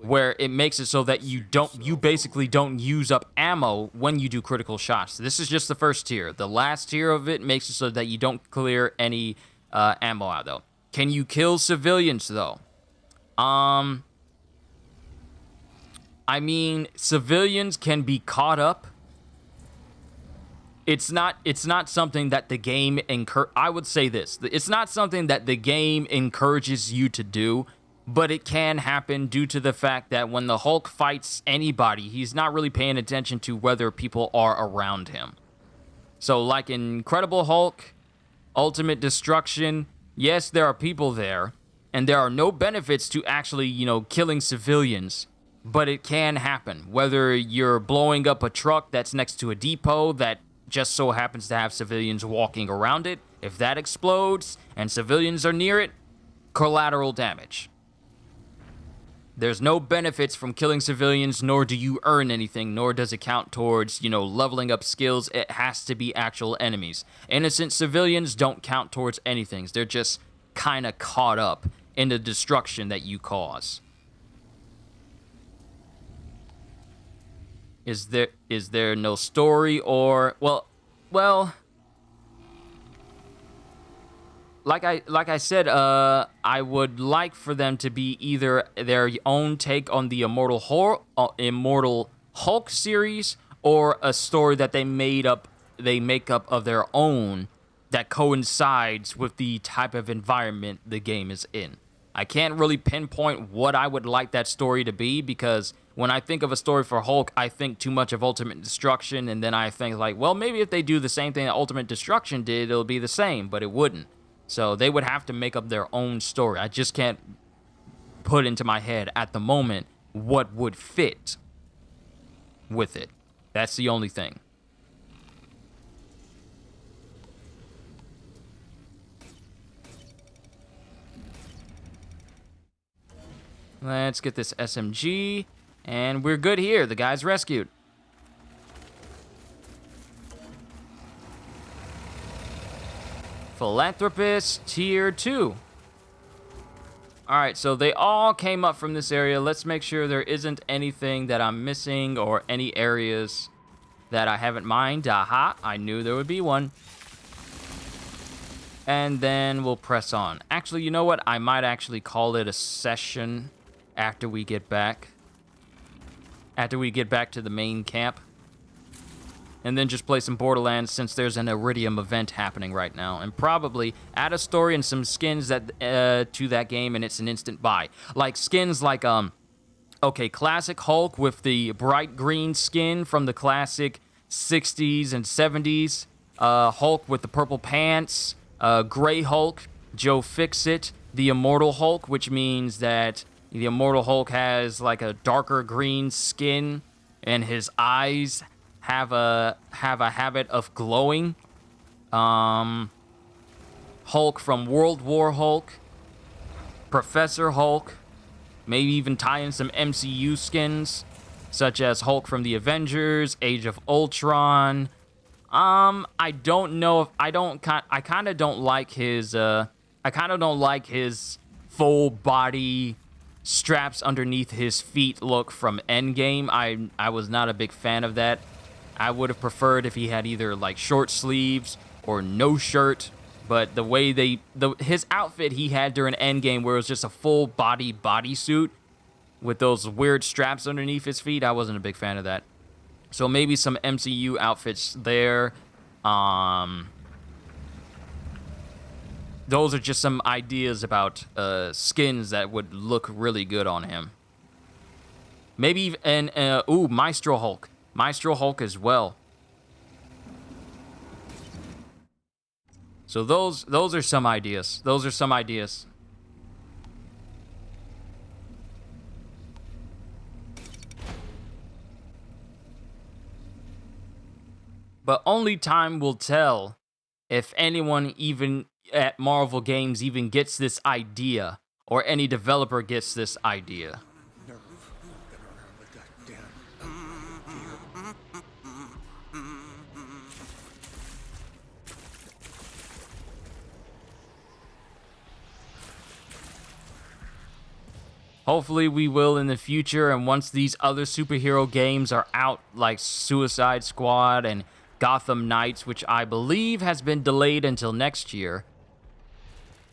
where it makes it so that you basically don't use up ammo when you do critical shots. This is just the first tier. The last tier of it makes it so that you don't clear any ammo out, though. Can you kill civilians, though? I mean, civilians can be caught up. It's not something that the game I would say this. It's not something that the game encourages you to do, but it can happen due to the fact that when the Hulk fights anybody, he's not really paying attention to whether people are around him. So like in Incredible Hulk, Ultimate Destruction, yes, there are people there, and there are no benefits to actually, killing civilians, but it can happen. Whether you're blowing up a truck that's next to a depot that just so happens to have civilians walking around it, if that explodes and civilians are near it, collateral damage. There's no benefits from killing civilians, nor do you earn anything, nor does it count towards, leveling up skills. It has to be actual enemies. Innocent civilians don't count towards anything. They're just kind of caught up in the destruction that you cause. Is there no story or well like I said, I would like for them to be either their own take on the Immortal Hulk series, or a story that they make up of their own that coincides with the type of environment the game is in. I can't really pinpoint what I would like that story to be, because when I think of a story for Hulk, I think too much of Ultimate Destruction, and then I think like, well, maybe if they do the same thing that Ultimate Destruction did, it'll be the same, but it wouldn't. So they would have to make up their own story. I just can't put into my head at the moment what would fit with it. That's the only thing. Let's get this SMG, and we're good here. The guy's rescued. Philanthropist Tier 2. Alright, so they all came up from this area. Let's make sure there isn't anything that I'm missing or any areas that I haven't mined. Aha, I knew there would be one. And then we'll press on. Actually, you know what? I might actually call it a session after we get back. After we get back to the main camp. And then just play some Borderlands since there's an Iridium event happening right now. And probably add a story and some skins that to that game, and it's an instant buy. Like skins like, okay, classic Hulk with the bright green skin from the classic 60s and 70s. Hulk with the purple pants. Gray Hulk, Joe Fixit. The Immortal Hulk, which means that the Immortal Hulk has like a darker green skin and his eyes have a habit of glowing. Hulk from World War Hulk, Professor Hulk, maybe even tie in some MCU skins, such as Hulk from the Avengers, Age of Ultron. I don't know if I kind of don't like his full body straps underneath his feet look from Endgame. I was not a big fan of that. I would have preferred if he had either like short sleeves or no shirt, but the way his outfit he had during Endgame where it was just a full body bodysuit with those weird straps underneath his feet, I wasn't a big fan of that. So maybe some MCU outfits there. Those are just some ideas about skins that would look really good on him. Maybe Maestro Hulk. Maestro Hulk as well. So those are some ideas. Those are some ideas. But only time will tell if anyone even at Marvel Games even gets this idea, or any developer gets this idea. Hopefully we will in the future, and once these other superhero games are out, like Suicide Squad and Gotham Knights, which I believe has been delayed until next year,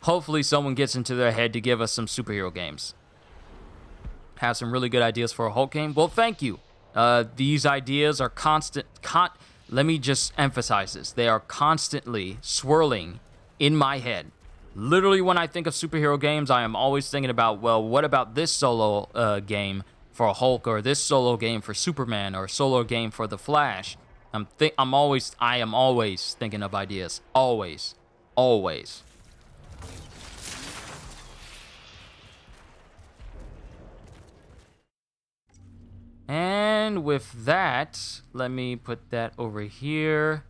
hopefully someone gets into their head to give us some superhero games. Have some really good ideas for a Hulk game? Well, thank you. These ideas are let me just emphasize this. They are constantly swirling in my head. Literally, when I think of superhero games, I am always thinking about, well, what about this solo game for Hulk, or this solo game for Superman, or a solo game for The Flash? I am always thinking of ideas. Always. Always. And with that, let me put that over here.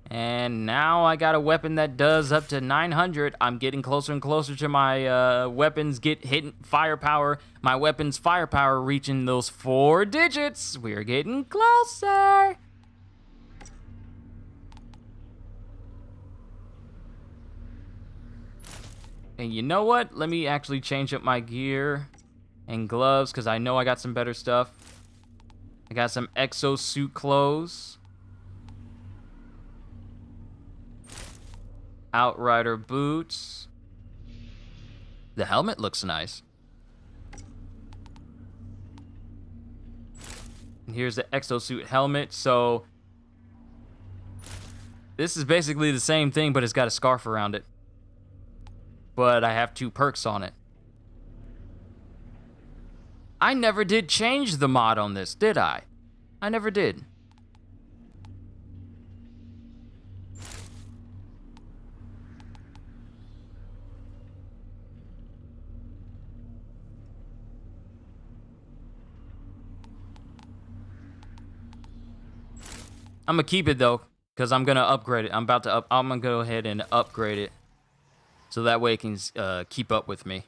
And now I got a weapon that does up to 900. I'm getting closer and closer to my weapons hitting firepower. My weapon's firepower reaching those 4 digits. We're getting closer. And you know what? Let me actually change up my gear and gloves, because I know I got some better stuff. I got some exosuit clothes. Outrider boots. The helmet looks nice. And here's the exosuit helmet. So this is basically the same thing, but it's got a scarf around it. But I have 2 perks on it. I never did change the mod on this, did I? I never did. I'm gonna keep it though, because I'm gonna upgrade it. I'm gonna go ahead and upgrade it, so that way it can keep up with me.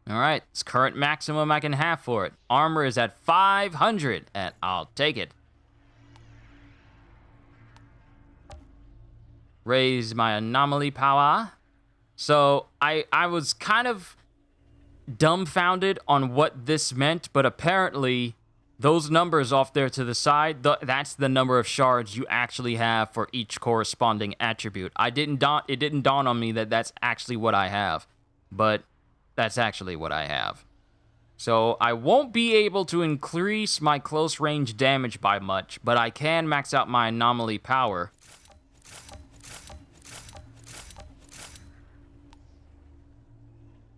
All right, it's current maximum I can have for it. Armor is at 500, and I'll take it. Raise my anomaly power. So I was kind of dumbfounded on what this meant, but apparently those numbers off there to the side, that's the number of shards you actually have for each corresponding attribute. It didn't dawn on me that that's actually what I have, but that's actually what I have. So I won't be able to increase my close range damage by much, but I can max out my anomaly power.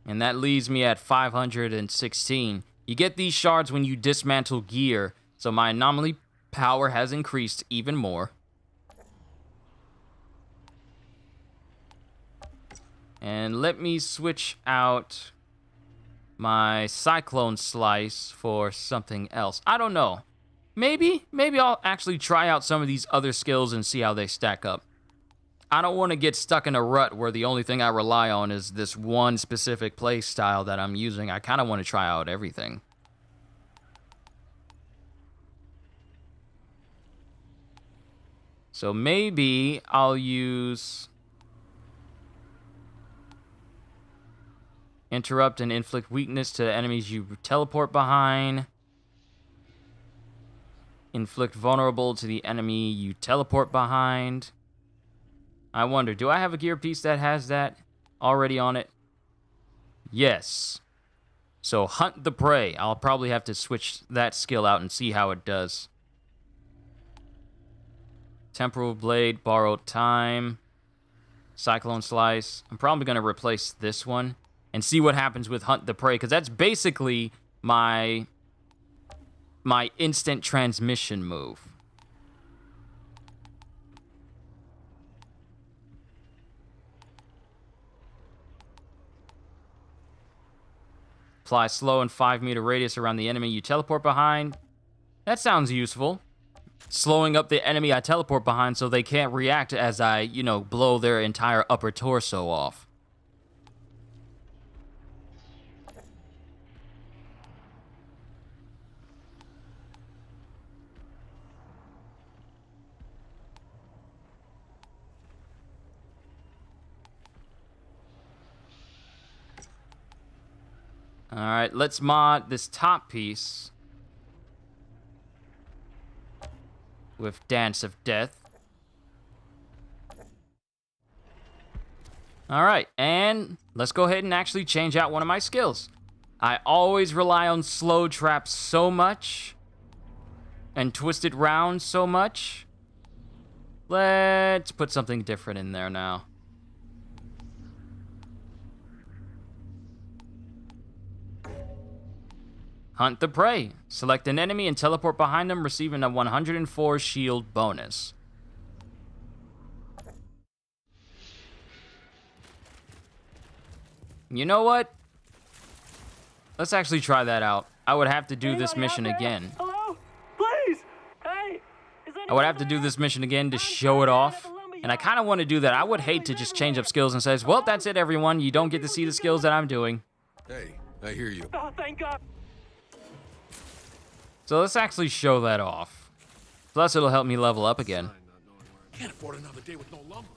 And that leaves me at 516. You get these shards when you dismantle gear, so my anomaly power has increased even more. And let me switch out my cyclone slice for something else. I don't know. Maybe I'll actually try out some of these other skills and see how they stack up. I don't want to get stuck in a rut where the only thing I rely on is this one specific play style that I'm using. I kind of want to try out everything. So maybe I'll use interrupt and inflict weakness to enemies you teleport behind. Inflict vulnerable to the enemy you teleport behind. I wonder, do I have a gear piece that has that already on it? Yes. So hunt the prey. I'll probably have to switch that skill out and see how it does. Temporal blade, borrowed time. Cyclone slice. I'm probably going to replace this one and see what happens with hunt the prey, because that's basically my instant transmission move. Apply slow and 5-meter radius around the enemy you teleport behind. That sounds useful. Slowing up the enemy I teleport behind so they can't react as I, blow their entire upper torso off. Alright, let's mod this top piece with Dance of Death. Alright, and let's go ahead and actually change out one of my skills. I always rely on slow trap so much and twisted round so much. Let's put something different in there now. Hunt the prey. Select an enemy and teleport behind them, receiving a 104 shield bonus. You know what? Let's actually try that out. I would have to do this mission again. Hello? Please! Hey! I would have to do this mission again to show it off. And I kind of want to do that. I would hate to just change up skills and say, well, that's it, everyone. You don't get to see the skills that I'm doing. Hey, I hear you. Oh, thank God. So let's actually show that off. Plus, it'll help me level up again. Can't afford another day with no lumber.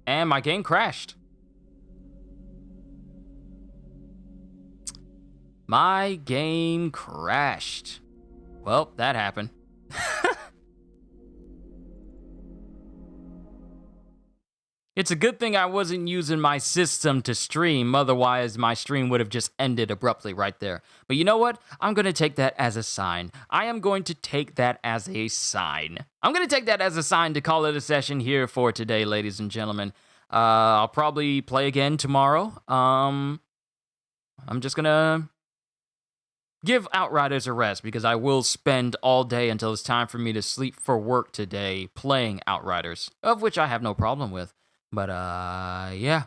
And my game crashed. My game crashed. Well, that happened. It's a good thing I wasn't using my system to stream, otherwise my stream would have just ended abruptly right there. But you know what? I'm going to take that as a sign. I am going to take that as a sign. I'm going to take that as a sign to call it a session here for today, ladies and gentlemen. I'll probably play again tomorrow. I'm just going to give Outriders a rest because I will spend all day until it's time for me to sleep for work today playing Outriders, of which I have no problem with. But, yeah.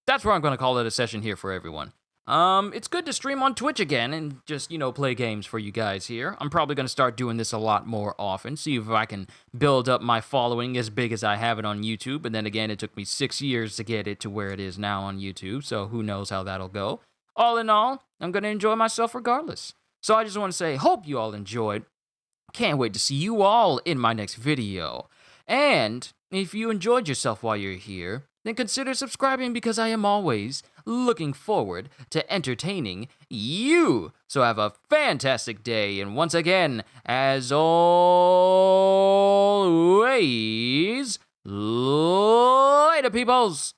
That's where I'm going to call it a session here for everyone. It's good to stream on Twitch again and just, play games for you guys here. I'm probably going to start doing this a lot more often, see if I can build up my following as big as I have it on YouTube. And then again, it took me 6 years to get it to where it is now on YouTube, so who knows how that'll go. All in all, I'm going to enjoy myself regardless. So I just want to say, hope you all enjoyed. Can't wait to see you all in my next video. And if you enjoyed yourself while you're here, then consider subscribing because I am always looking forward to entertaining you. So have a fantastic day, and once again, as always, later, peoples!